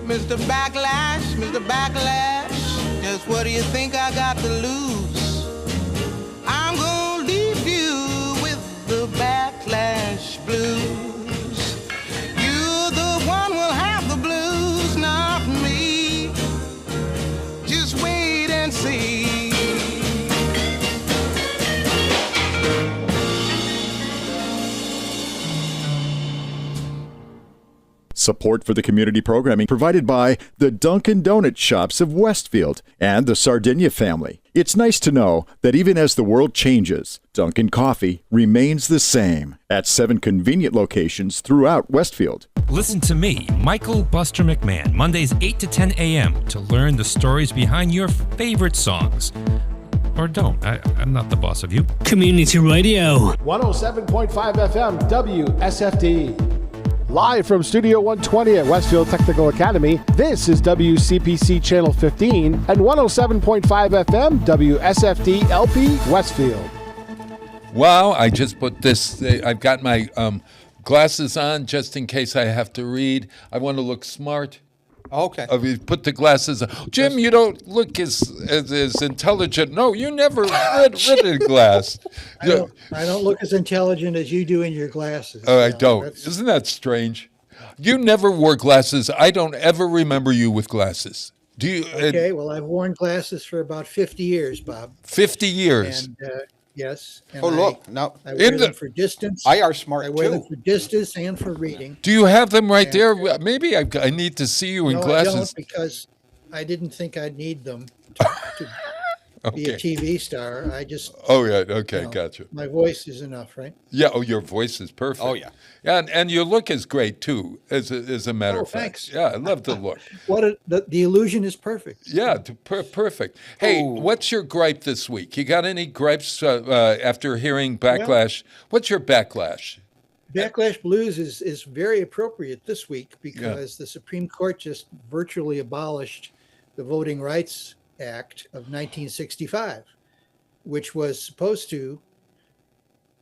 Mr. Backlash, just what do you think I got to lose? I'm gonna leave you with the backlash blues. You're the one who'll have the blues, not me. Just wait and see. Support for the community programming provided by the Dunkin' Donuts shops of Westfield and the Sardinia family. It's nice to know that even as the world changes, Dunkin' Coffee remains the same at 7 convenient locations throughout Westfield. Listen to me, Michael Buster McMahon, Mondays 8 to 10 a.m. to learn the stories behind your favorite songs. Or don't. I'm not the boss of you. Community Radio. 107.5 FM WSFD. Live from Studio 120 at Westfield Technical Academy, this is WCPC Channel 15 and 107.5 FM WSFD-LP Westfield. Wow, I just put this, I've got my glasses on just in case I have to read. I want to look smart. Okay. I mean, put the glasses on. Jim, you don't look as intelligent. No, you never read a glass. I don't look as intelligent as you do in your glasses. Oh, I don't. Isn't that strange? You never wore glasses. I don't ever remember you with glasses. Do you? Okay, well, I've worn glasses for about 50 years, Bob. 50 years. And yes. And Oh, look. Now, I wear them for distance. I are smart, I wear them too. for distance and for reading. Do you have them right there? Maybe I need to see you in No, I glasses. don't, because I didn't think I'd need them to be a TV star. I just, Oh, yeah. Okay, gotcha. my voice is enough, right? Yeah. Oh, your voice is perfect. Oh, yeah. Yeah, and your look is great too. As a matter Oh, of fact. thanks. Yeah, I love the look. The illusion is perfect. Yeah, perfect. Hey, Oh. what's your gripe this week? You got any gripes after hearing backlash? What's your backlash? Backlash Blues is very appropriate this week because the Supreme Court just virtually abolished the Voting Rights Act of 1965, which was supposed to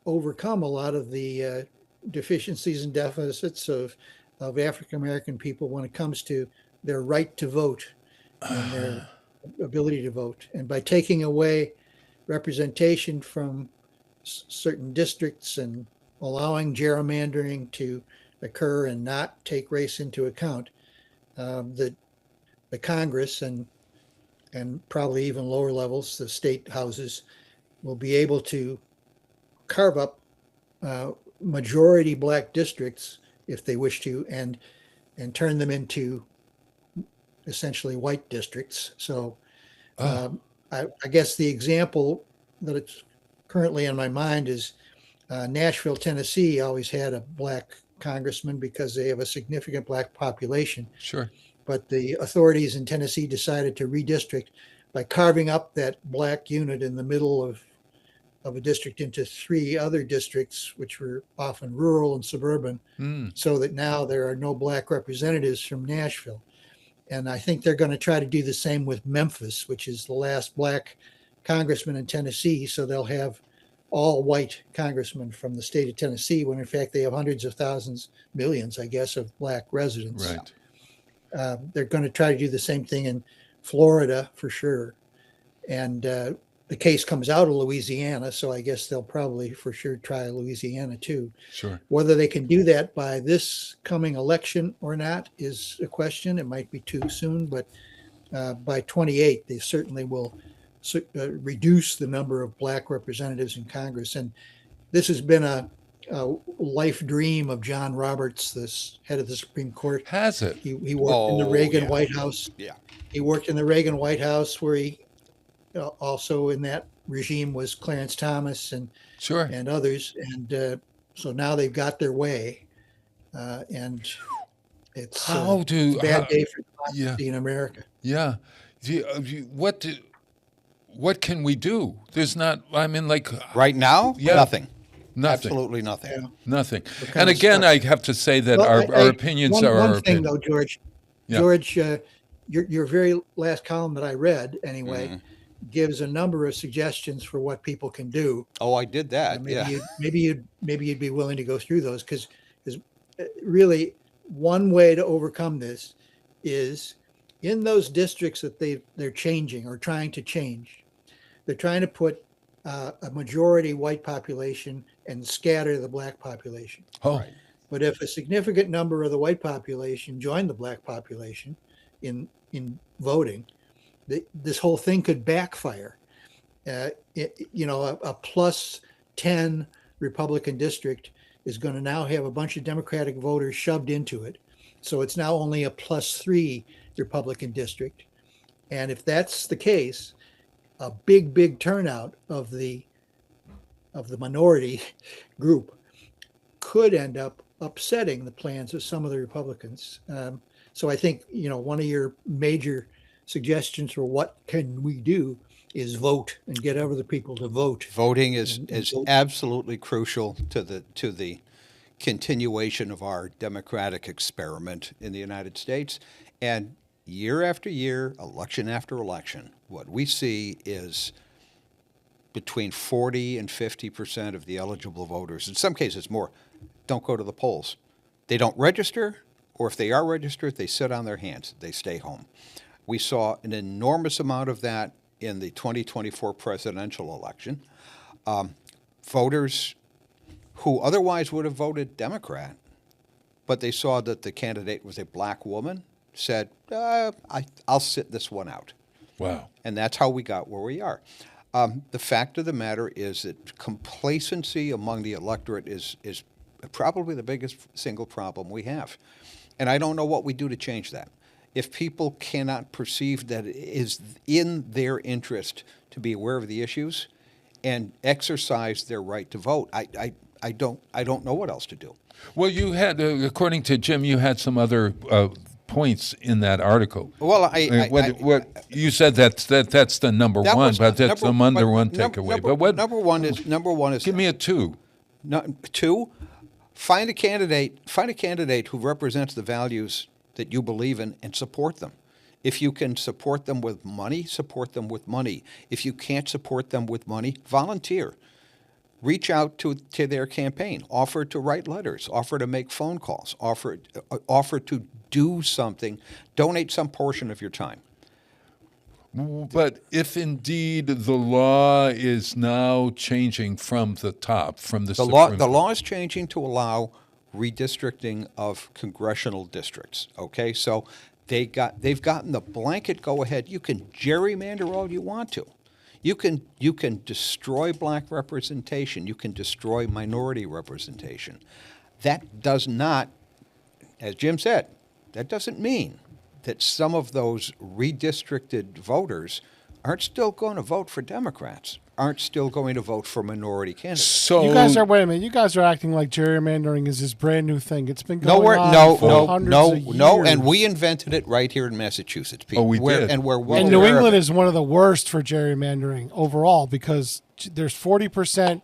overcome a lot of the deficiencies and deficits of African American people when it comes to their right to vote and their ability to vote. And by taking away representation from certain districts and allowing gerrymandering to occur and not take race into account, the Congress and probably even lower levels, the state houses, will be able to carve up majority black districts if they wish to, and turn them into essentially white districts. So I guess the example that it's currently in my mind is Nashville, Tennessee always had a black congressman because they have a significant black population. Sure. But the authorities in Tennessee decided to redistrict by carving up that black unit in the middle of a district into 3 other districts, which were often rural and suburban, so that now there are no black representatives from Nashville. And I think they're going to try to do the same with Memphis, which is the last black congressman in Tennessee. So they'll have all white congressmen from the state of Tennessee, when in fact they have hundreds of thousands, millions, I guess, of black residents. Right. They're going to try to do the same thing in Florida for sure. And the case comes out of Louisiana, so I guess they'll probably for sure try Louisiana too. Sure. Whether they can do that by this coming election or not is a question. It might be too soon, but by 28, they certainly will reduce the number of black representatives in Congress. And this has been a life dream of John Roberts, this head of the Supreme Court. Has it? He worked in the Reagan White House. Yeah. He worked in the Reagan White House, where he also in that regime was Clarence Thomas and Sure. and others. And so now they've got their way. And it's a bad day for democracy in America. Yeah. What can we do? There's not, I mean, like. Right now? Yeah. Nothing. Nothing. Absolutely nothing. Yeah. Nothing. And again, I have to say that our opinions are our one thing, opinions. though, George. Yeah. George, your very last column that I read, anyway, gives a number of suggestions for what people can do. Oh, I did that. Maybe you'd be willing to go through those, because really one way to overcome this is in those districts that they're changing or trying to change. They're trying to put a majority white population and scatter the black population. Oh. Right. But if a significant number of the white population join the black population in voting, this whole thing could backfire. A plus 10 Republican district is going to now have a bunch of Democratic voters shoved into it. So it's now only a plus 3 Republican district. And if that's the case, a big turnout of the minority group could end up upsetting the plans of some of the Republicans. So I think, one of your major suggestions for what can we do is vote and get other people to vote. Voting is absolutely crucial to the continuation of our democratic experiment in the United States. And year after year, election after election, what we see is between 40 and 50% of the eligible voters, in some cases more, don't go to the polls. They don't register, or if they are registered, they sit on their hands. They stay home. We saw an enormous amount of that in the 2024 presidential election. Voters who otherwise would have voted Democrat, but they saw that the candidate was a black woman, said, I'll sit this one out. Wow. And that's how we got where we are. The fact of the matter is that complacency among the electorate is probably the biggest single problem we have. And I don't know what we do to change that. If people cannot perceive that it is in their interest to be aware of the issues and exercise their right to vote, I don't know what else to do. Well, you had, according to Jim, you had some other points in that article. Well, you said that's the number one, but that's the number one takeaway. But what number one is give me a 2. Two, find a candidate who represents the values that you believe in and support them. If you can support them with money, support them with money. If you can't support them with money, volunteer. Reach out to their campaign. Offer to write letters. Offer to make phone calls. Offer to do something. Donate some portion of your time. But if indeed the law is now changing from the top, from the Supreme the law is changing to allow redistricting of congressional districts. Okay, so they've gotten the blanket go ahead. You can gerrymander all you want to. You can destroy black representation. You can destroy minority representation. That does not, as Jim said, that doesn't mean that some of those redistricted voters aren't still going to vote for Democrats, aren't still going to vote for minority candidates. So You guys are acting like gerrymandering is this brand new thing. It's been going on for hundreds of years. And we invented it right here in Massachusetts. Pete. Oh, we did. And we're well And aware New of England it. is one of the worst for gerrymandering overall because there's 40%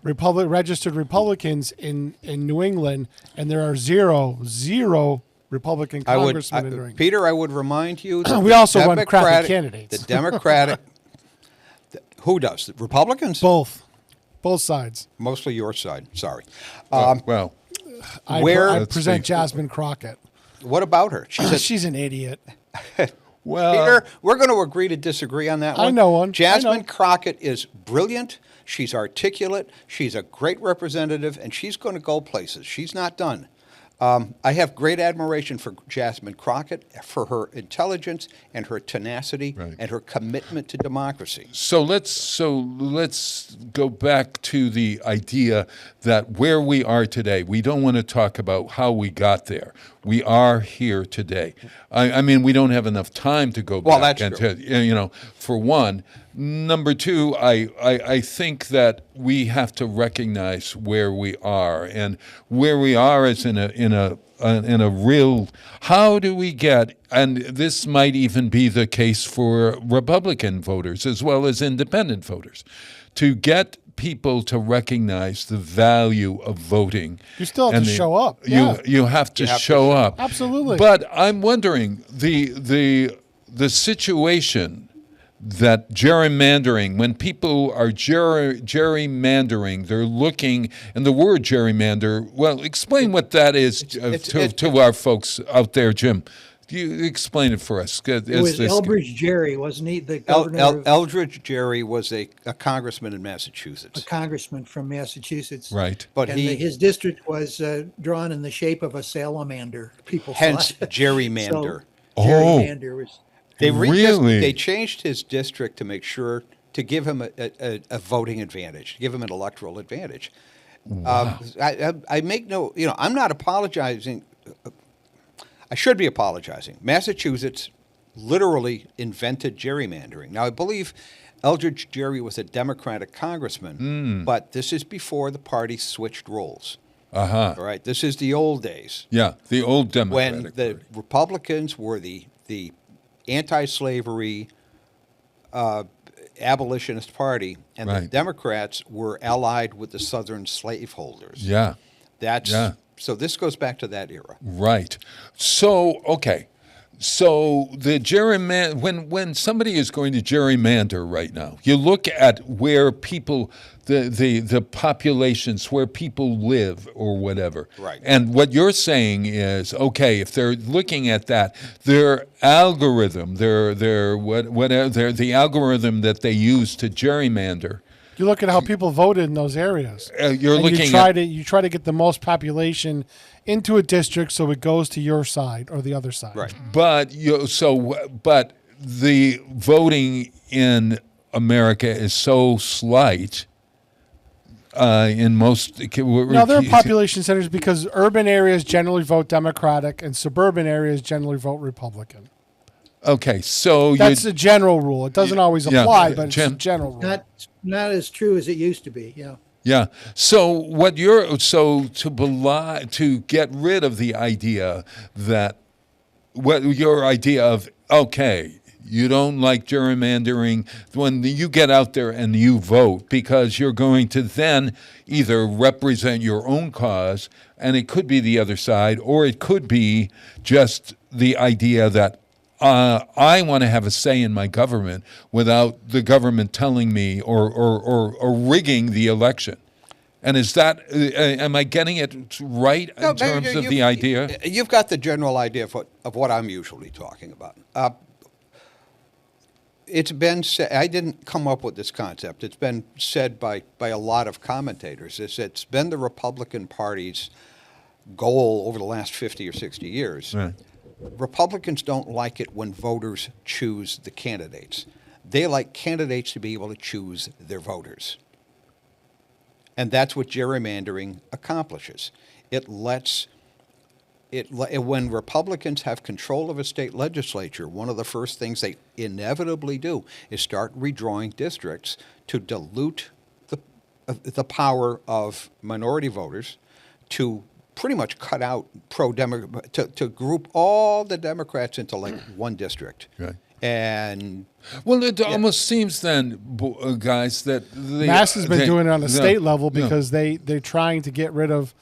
registered Republicans in New England, and there are zero Republican congressmen in New England. Peter, I would remind you that We the also run crappy Democratic- candidates. The Democratic, who does? The Republicans? Both sides. Mostly your side. Sorry. well, I Let's present see. Jasmine Crockett. What about her? She's an idiot. well, Peter, we're going to agree to disagree on that one. I know one. Jasmine I know. Crockett is brilliant. She's articulate. She's a great representative, and she's going to go places. She's not done. I have great admiration for Jasmine Crockett, for her intelligence and her tenacity Right. and her commitment to democracy. So let's go back to the idea that where we are today, we don't want to talk about how we got there. We are here today. I mean, we don't have enough time to go Well, back. that's and to, for one. Number two, I think that we have to recognize where we are, and where we are is in a real. How do we get? And this might even be the case for Republican voters as well as independent voters, to get people to recognize the value of voting. You still have to show up. Yeah. You have to show up. Absolutely. But I'm wondering the situation that gerrymandering, when people are gerrymandering, they're looking, and the word gerrymander, well, explain what that is to our folks out there, Jim. You explain it for us. It was Elbridge Gerry, wasn't he? The governor Eldridge Gerry was a congressman in Massachusetts. a congressman from Massachusetts. Right. But And his district was drawn in the shape of a salamander. People hence thought. gerrymander. So, gerrymander was. Really? Changed his district to make sure to give him a voting advantage, give him an electoral advantage. Wow. I make no, I'm not apologizing. I should be apologizing. Massachusetts literally invented gerrymandering. Now, I believe Eldridge Gerry was a Democratic congressman, but this is before the party switched roles. Uh-huh. All right, this is the old days. Yeah, the old Democratic When the Party. Republicans were the anti-slavery abolitionist party, and the Right. Democrats were allied with the Southern slaveholders. Yeah. So this goes back to that era. Right. So, okay. So the when somebody is going to gerrymander right now, you look at where people, the populations, where people live or whatever. Right. And what you're saying is, okay, if they're looking at that, their algorithm, the algorithm that they use to gerrymander. You look at how people voted in those areas. You're And looking you try to get the most population into a district so it goes to your side or the other side. Right. But the voting in America is so slight in most. Now there are population centers because urban areas generally vote Democratic and suburban areas generally vote Republican. Okay, so That's a general rule. It doesn't always Yeah, apply, but it's a Jim. general rule. Not as true as it used to be. Yeah. Yeah. So to get rid of the idea that your idea of, okay, you don't like gerrymandering when you get out there and you vote because you're going to then either represent your own cause, and it could be the other side, or it could be just the idea that I want to have a say in my government without the government telling me or rigging the election. And is that, am I getting it right in terms of the idea? You've got the general idea of what I'm usually talking about. It's been said, I didn't come up with this concept. It's been said by a lot of commentators. It's been the Republican Party's goal over the last 50 or 60 years. Right. Republicans don't like it when voters choose the candidates. They like candidates to be able to choose their voters. And that's what gerrymandering accomplishes. When Republicans have control of a state legislature, one of the first things they inevitably do is start redrawing districts to dilute the power of minority voters, to pretty much cut out to group all the Democrats into like one district. Right. And well, it almost seems then, guys, that Mass has been doing it on a state level because they're trying to get rid of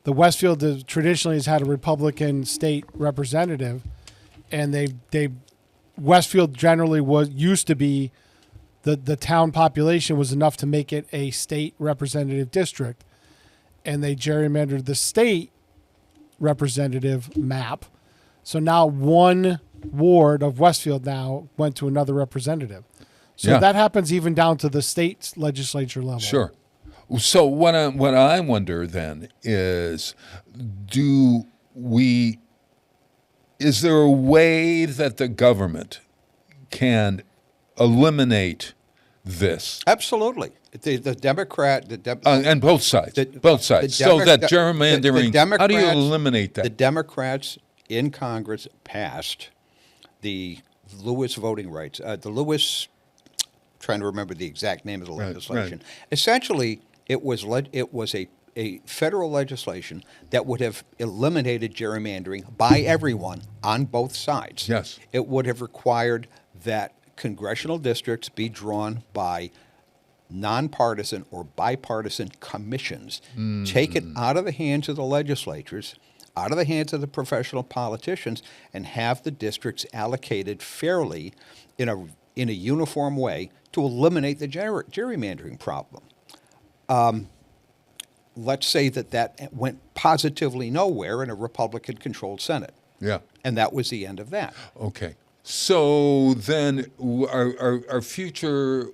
the Westfield. Traditionally has had a Republican state representative, and Westfield generally used to be the town population was enough to make it a state representative district, and they gerrymandered the state representative map. So now one ward of Westfield now went to another representative. So that happens even down to the state legislature level. Sure. So what I wonder then is, is there a way that the government can eliminate this? Absolutely. And both sides. So that gerrymandering, how do you eliminate that? The Democrats in Congress passed the Lewis voting rights. Trying to remember the exact name of the legislation. Right. Essentially, it was a federal legislation that would have eliminated gerrymandering by everyone on both sides. Yes. It would have required that congressional districts be drawn by nonpartisan or bipartisan commissions. Take it out of the hands of the legislatures, out of the hands of the professional politicians, and have the districts allocated fairly in a uniform way to eliminate the gerrymandering problem. Let's say that went positively nowhere in a Republican-controlled Senate. Yeah. And that was the end of that. Okay. So then our future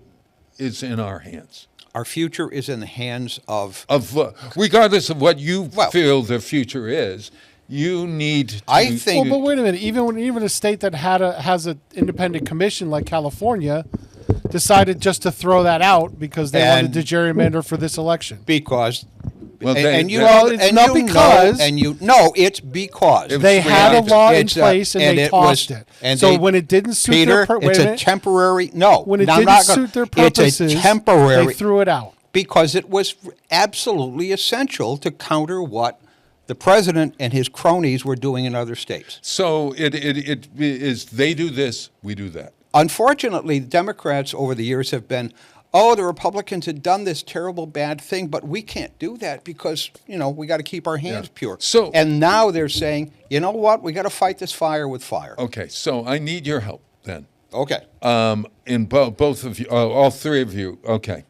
is in our hands. Our future is in the hands of regardless of what you feel the future is, you need to... I think... Well, but wait a minute. Even a state that has an independent commission like California decided just to throw that out because they wanted to gerrymander for this election. Because... it's because they had a law in place and they tossed it. And when it didn't suit Peter, their it's a temporary. No, when it no, didn't suit their purposes, it's a temporary. They threw it out because it was absolutely essential to counter what the president and his cronies were doing in other states. So it is they do this, we do that. Unfortunately, the Democrats over the years have been, the Republicans had done this terrible bad thing, but we can't do that because, we got to keep our hands pure. And now they're saying, you know what, we got to fight this fire with fire. Okay, so I need your help then. Okay. In both of you, all three of you, okay.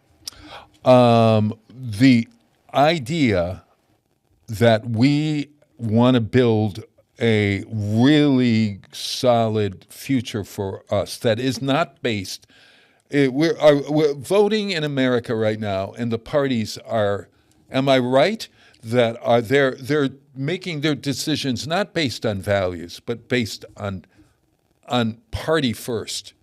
The idea that we want to build a really solid future for us that is not based... We're voting in America right now, and the parties are. Am I right that they're making their decisions not based on values, but based on party first,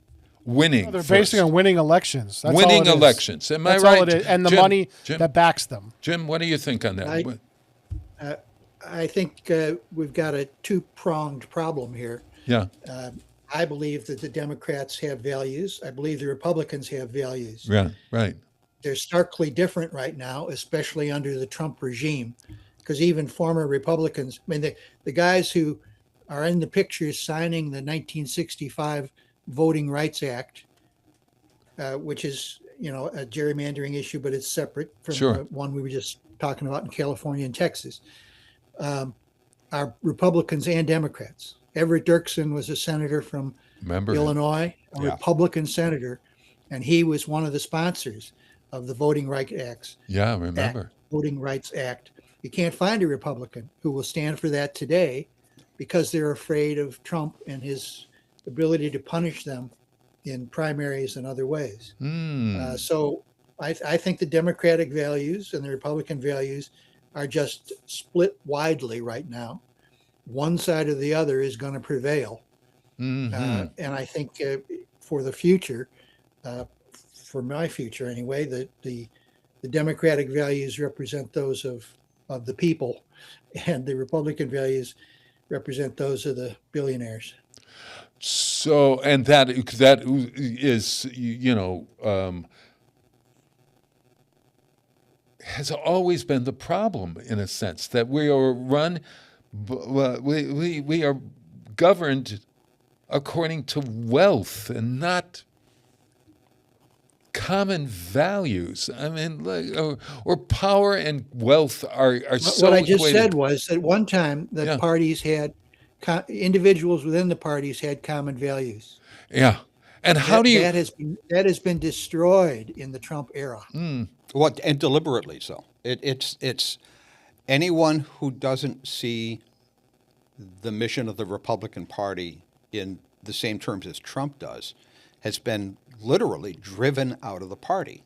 winning? They're basing on winning elections. That's winning all it is. Elections. Am That's I right? all it is. And the money that backs them. Jim, what do you think on that? I think we've got a two-pronged problem here. Yeah. I believe that the Democrats have values. I believe the Republicans have values. Yeah, right. They're starkly different right now, especially under the Trump regime, because even former Republicans, the guys who are in the pictures signing the 1965 Voting Rights Act, which is, a gerrymandering issue, but it's separate from the one we were just talking about in California and Texas, are Republicans and Democrats. Everett Dirksen was a senator from Illinois, a Republican senator, and he was one of the sponsors of the Voting Rights Act. Yeah, I remember. Voting Rights Act. You can't find a Republican who will stand for that today because they're afraid of Trump and his ability to punish them in primaries and other ways. So I think the Democratic values and the Republican values are just split widely right now. One side or the other is going to prevail. And I think for the future, for my future anyway, that the Democratic values represent those of the people, and the Republican values represent those of the billionaires. So, and that is, has always been the problem in a sense that we are we are governed according to wealth and not common values. I mean, or power and wealth are so What I just equated. said was at one time that parties had individuals within the parties had common values. Yeah. And how do you that has been destroyed in the Trump era? What, and deliberately so. It's anyone who doesn't see the mission of the Republican Party in the same terms as Trump does has been literally driven out of the party.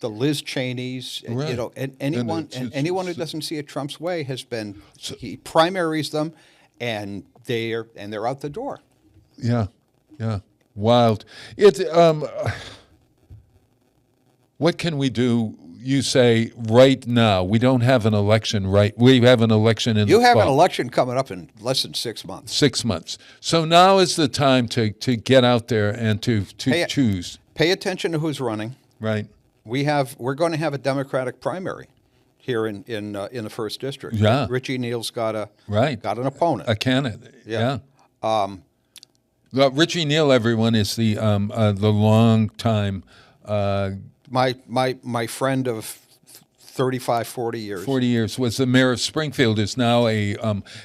The Liz Cheneys, Right. and anyone who doesn't see it Trump's way has been he primaries them, and they're out the door. Yeah, yeah, wild. What can we do? You say right now we don't have an election. Right, we have an election in. You have an fall. election coming up in less than 6 months. 6 months. So now is the time to get out there and to choose. Pay attention to who's running. Right. We're going to have a Democratic primary here in the first district. Yeah. Richie Neal's got an opponent. A candidate. Yeah. Richie Neal, everyone, is the long time. My friend of 35, 40 years. 40 years was the mayor of Springfield. Is now a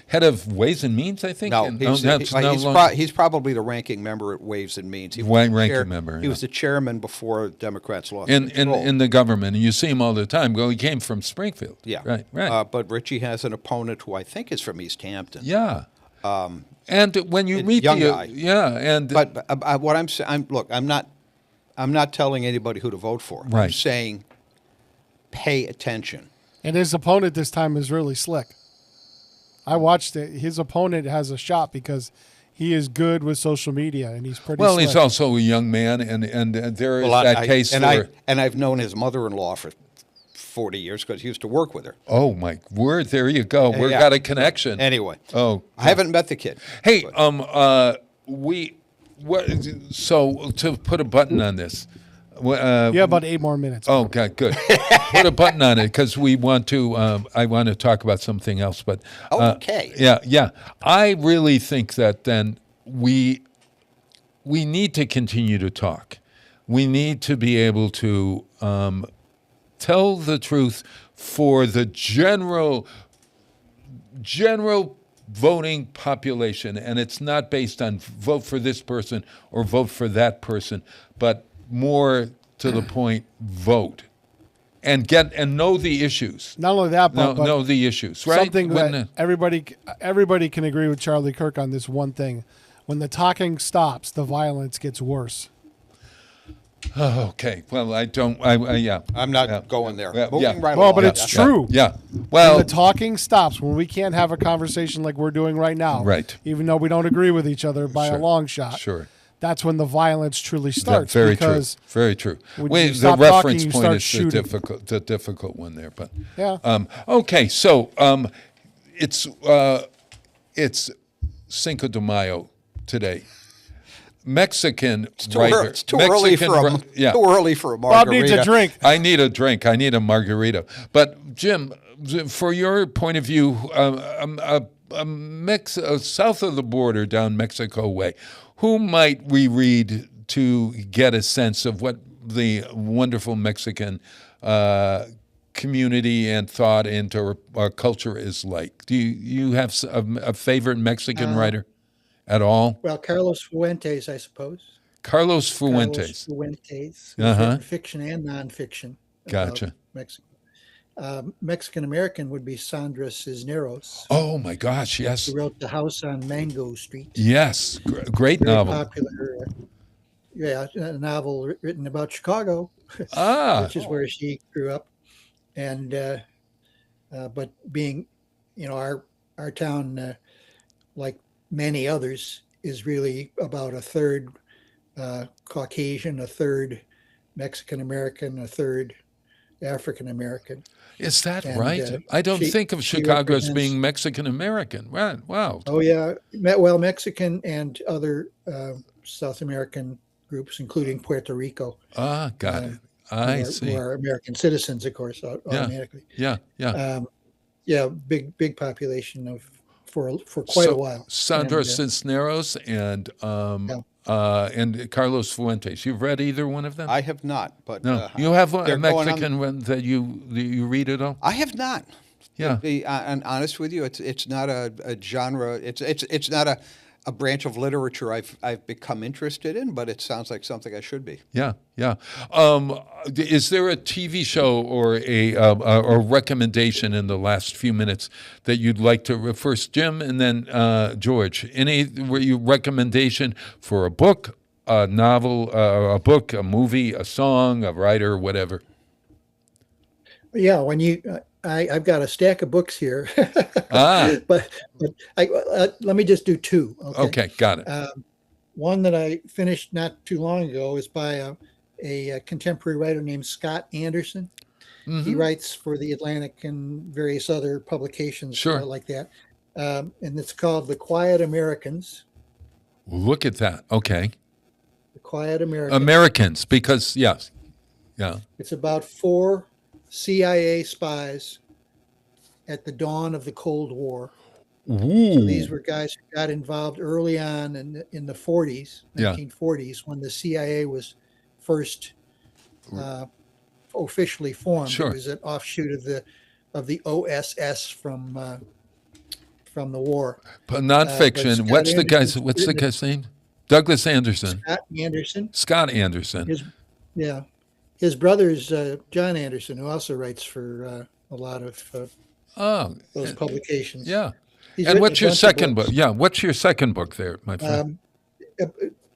head of Ways and Means, I think. No, And he's probably the ranking member at Ways and Means. He member. He was the chairman before Democrats lost in the government, and you see him all the time. He came from Springfield. Yeah, right. But Richie has an opponent who I think is from East Hampton. Yeah. And when you meet young guy. but what I'm saying, look, I'm not telling anybody who to vote for. Right. I'm saying pay attention. And his opponent this time is really slick. I watched it. His opponent has a shot because he is good with social media, and he's pretty slick. He's also a young man, and there is case where... And I've known his mother-in-law for 40 years because he used to work with her. Oh, my word. There you go. We've got a connection. Anyway. Oh, I haven't met the kid. Hey, so to put a button on this... you have about 8 more minutes. Oh, okay, good. Put a button on it because we want to. I want to talk about something else, but okay. Yeah. I really think that then we need to continue to talk. We need to be able to tell the truth for the general voting population, and it's not based on vote for this person or vote for that person, but more to the point, vote and know the issues. Not only that, but know the issues, right? Something that everybody can agree with Charlie Kirk on this one thing: when the talking stops, the violence gets worse. Oh, okay. Well, I'm not going there. Moving right well, along. but it's true. Yeah. Well, when the talking stops, when we can't have a conversation like we're doing right now, right? Even though we don't agree with each other by a long shot, sure. That's when the violence truly starts. Very because true. Very true. The reference point is the difficult one there, but yeah. Okay, so it's Cinco de Mayo today. Mexican writer. It's too early for a margarita. Bob needs a drink. I need a drink. I need a margarita. But Jim, for your point of view, south of the border, down Mexico way, who might we read to get a sense of what the wonderful Mexican community and thought into our culture is like? Do you have a favorite Mexican writer at all? Well, Carlos Fuentes, I suppose. Carlos Fuentes. Fiction and nonfiction. Gotcha. Mexico. Mexican American would be Sandra Cisneros. Oh my gosh, yes. Who wrote The House on Mango Street. Yes, great novel. Popular, a novel written about Chicago, which is where she grew up, and but being, our town, like many others, is really about a third Caucasian, a third Mexican American, a third African American. Is that And, right? I don't think of she Chicago as represents- being Mexican American. Right. Wow. Oh yeah, well, Mexican and other South American groups, including Puerto Rico. Ah, got it. Who I are, see. Who are American citizens, of course, automatically. Yeah. Yeah, big population of for quite a while. Sandra And, Cisneros and Carlos Fuentes. You've read either one of them? I have not, but No. You have a they're going on- Mexican one that you read at all? I have not. Yeah. To be honest with you, it's not a genre. It's not a branch of literature I've become interested in, but it sounds like something I should be. Yeah. Is there a TV show or a recommendation in the last few minutes that you'd like to first Jim and then George? Any recommendation for a book, a novel, a book, a movie, a song, a writer, whatever? Yeah, when you, I've got a stack of books here, but let me just do two. Okay, got it. One that I finished not too long ago is by a contemporary writer named Scott Anderson. Mm-hmm. He writes for the Atlantic and various other publications Sure. like that. And it's called The Quiet Americans. Look at that. Okay. The Quiet Americans. Americans, because, yes. Yeah. It's about 4 CIA spies at the dawn of the Cold War. Ooh. So these were guys who got involved early on in the 40s, Yeah. 1940s, when the CIA was first officially formed. Sure. It was an offshoot of the OSS from the war. But nonfiction. Scott What's the Anderson's guy's name? Douglas Anderson. Scott Anderson. Scott Anderson. His brother's John Anderson, who also writes for a lot of those publications. Yeah. He's And written what's a your bunch of second book? books. Yeah. What's your second book there, my friend?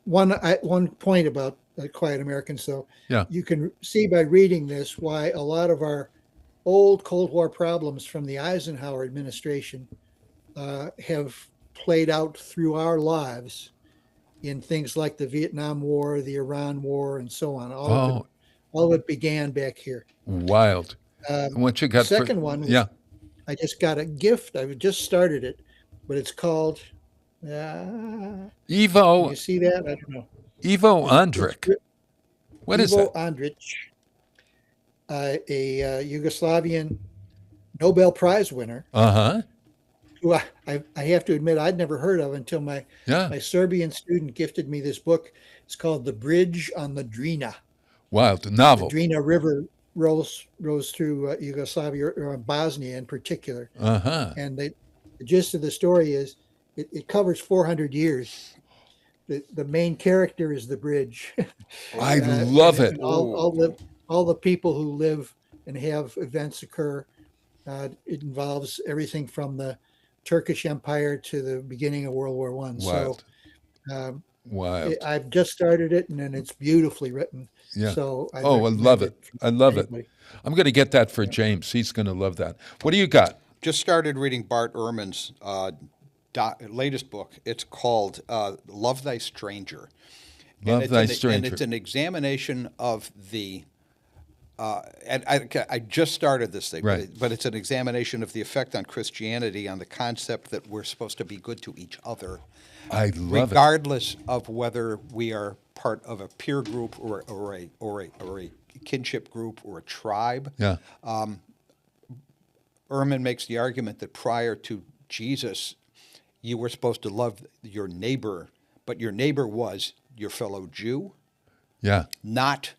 One point about Quiet Americans, though. Yeah. You can see by reading this why a lot of our old Cold War problems from the Eisenhower administration have played out through our lives in things like the Vietnam War, the Iran War, and so on. All of it began back here. Wild. And what you got? Second one. Yeah. I just got a gift. I just started it, but it's called. You Ivo. see that? I don't know. Ivo Andrić. What is Ivo that? Andrić, a Yugoslavian Nobel Prize winner, who I have to admit I'd never heard of until my Serbian student gifted me this book. It's called The Bridge on the Drina. Wild novel. The Drina River rose through Yugoslavia, or Bosnia in particular. And the gist of the story is it covers 400 years. The main character is the bridge. I love it. All the people who live and have events occur. It involves everything from the Turkish Empire to the beginning of World War I. Wild. So Wild. I've just started it, and then it's beautifully written. Yeah. So I love it. I love it. I'm going to get that for James. He's going to love that. What do you got? Just started reading Bart Ehrman's latest book. It's called Love Thy Stranger. Love Thy Stranger. And it's an examination of the, and I just started this thing, Right. but it's an examination of the effect on Christianity on the concept that we're supposed to be good to each other. I love it. Regardless of whether we are part of a peer group or a kinship group or a tribe. Yeah. Ehrman makes the argument that prior to Jesus, you were supposed to love your neighbor, but your neighbor was your fellow Jew, Yeah. not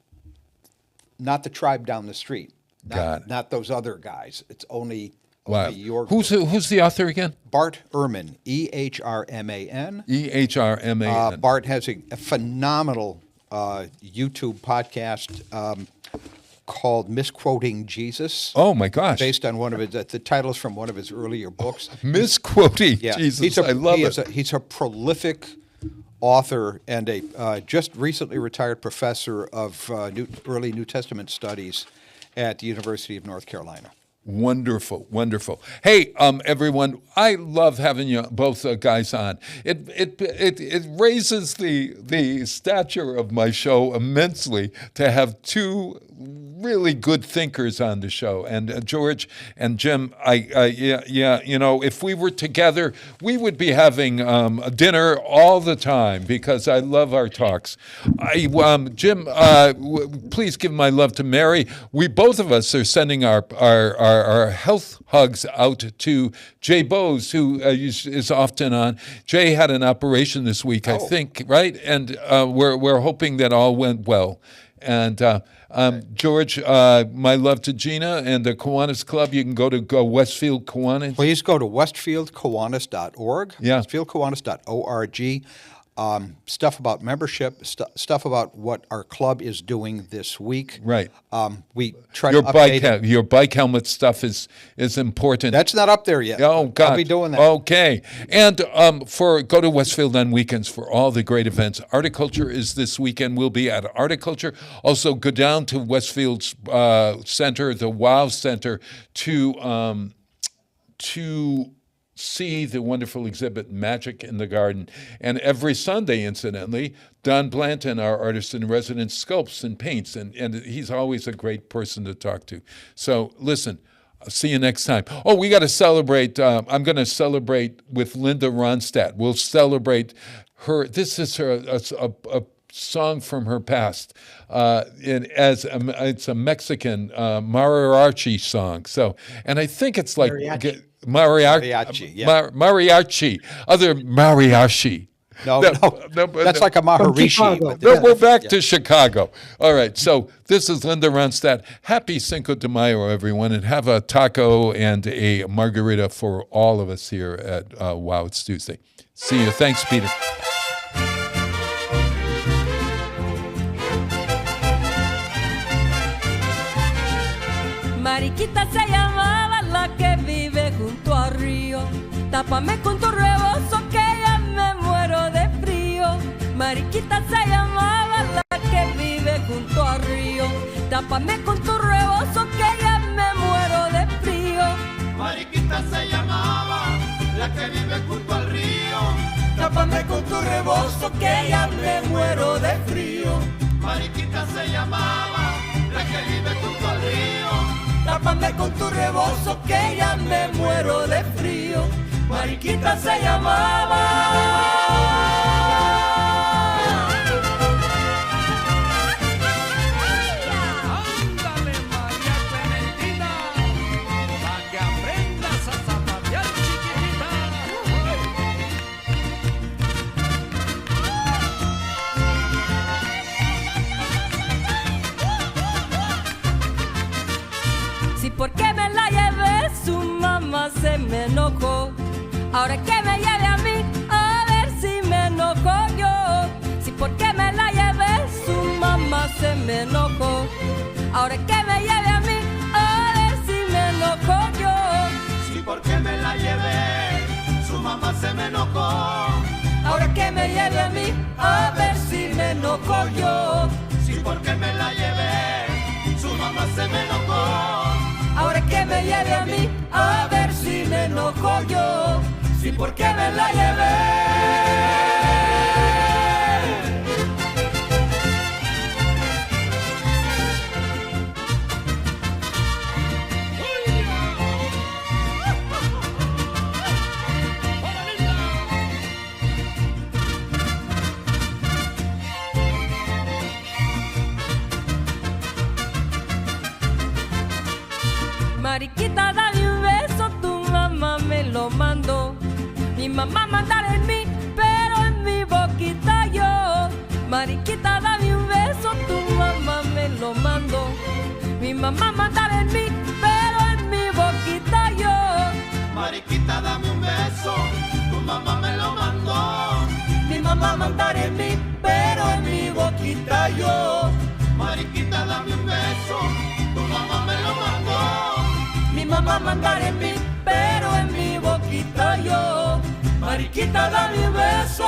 the tribe down the street, Got it. not those other guys. It's only Wow. your Who's the author again? Bart Ehrman, Ehrman. Ehrman. Bart has a phenomenal YouTube podcast called Misquoting Jesus. Oh my gosh. Based on one of his, the title's from one of his earlier books. Misquoting Jesus. I love it. He's a prolific author and a just recently retired professor of early New Testament studies at the University of North Carolina. Wonderful, wonderful. Hey, everyone, I love having you both guys on. It raises the stature of my show immensely to have two really good thinkers on the show. And George and Jim, if we were together, we would be having a dinner all the time because I love our talks. Jim, please give my love to Mary. We both of us are sending our health hugs out to Jay Bowes, who is often on. Jay had an operation this week, I think, right? And we're hoping that all went well. And George, my love to Gina and the Kiwanis Club. You can go to Westfield Kiwanis. Please go to westfieldkiwanis.org. Yeah. westfieldkiwanis.org. Stuff about membership, stuff about what our club is doing this week. Right. We try your to update bike your bike helmet stuff is important. That's not up there yet. Oh God. I'll be doing that. Okay. And go to Westfield on weekends for all the great events. Articulture is this weekend. We'll be at Articulture. Also go down to Westfield's Center, the WOW Center, to see the wonderful exhibit Magic in the Garden. And every Sunday, incidentally, Don Blanton, our artist-in-residence, sculpts and paints, and he's always a great person to talk to. So listen, I'll see you next time. Oh, we got to celebrate. I'm going to celebrate with Linda Ronstadt. We'll celebrate her. This is a song from her past. It's a Mexican mariachi song. So, and I think it's like mariachi, yeah. Mariachi, other mariachi. No, that's like a maharishi. No, we're back to Chicago. All right, so this is Linda Ronstadt. Happy Cinco de Mayo, everyone, and have a taco and a margarita for all of us here at Wow, It's Tuesday. See you. Thanks, Peter. Mariquita se llamaba la que vive junto al río. Tápame con tu rebozo que ya me muero de frío. Mariquita se llamaba la que vive junto al río. Tápame con tu rebozo que ya me muero de frío. Mariquita se llamaba la que vive junto al río. Tápame con tu rebozo que ya me muero de frío. Mariquita se llamaba la que vive junto al río. Tápame con tu rebozo que ya me muero de frío. Mariquita se llamaba. Porque me la llevé, su mamá se me enojó. Ahora que me lleve a mí, a ver si me enojo yo. Si porque me la llevé, su mamá se me enojó. Ahora que me lleve a mí, a ver si me enojo yo. Si porque me la llevé, su mamá se me enojó. Ahora que me lleve a mí, a ver si me enojo yo. Si porque me la llevé, su mamá se me enojó. Ahora que me lleve a mí, a ver si me enojo yo. Si porque me la llevé. Mariquita, dame un beso, tu mamá me lo mandó. Mi mamá mandar en mí, pero en mi boquita yo. Mariquita, dame un beso, tu mamá me lo mandó. Mi mamá mandar en mí, pero en mi boquita yo. Mariquita, dame un beso, tu mamá me lo mandó. Mi mamá mandar en mí, pero en mi boquita yo. Mariquita, dame un beso, tu mamá me lo mandó. Mi mamá mandar en mí, pero en mi boquita yo. Mariquita, dame un beso.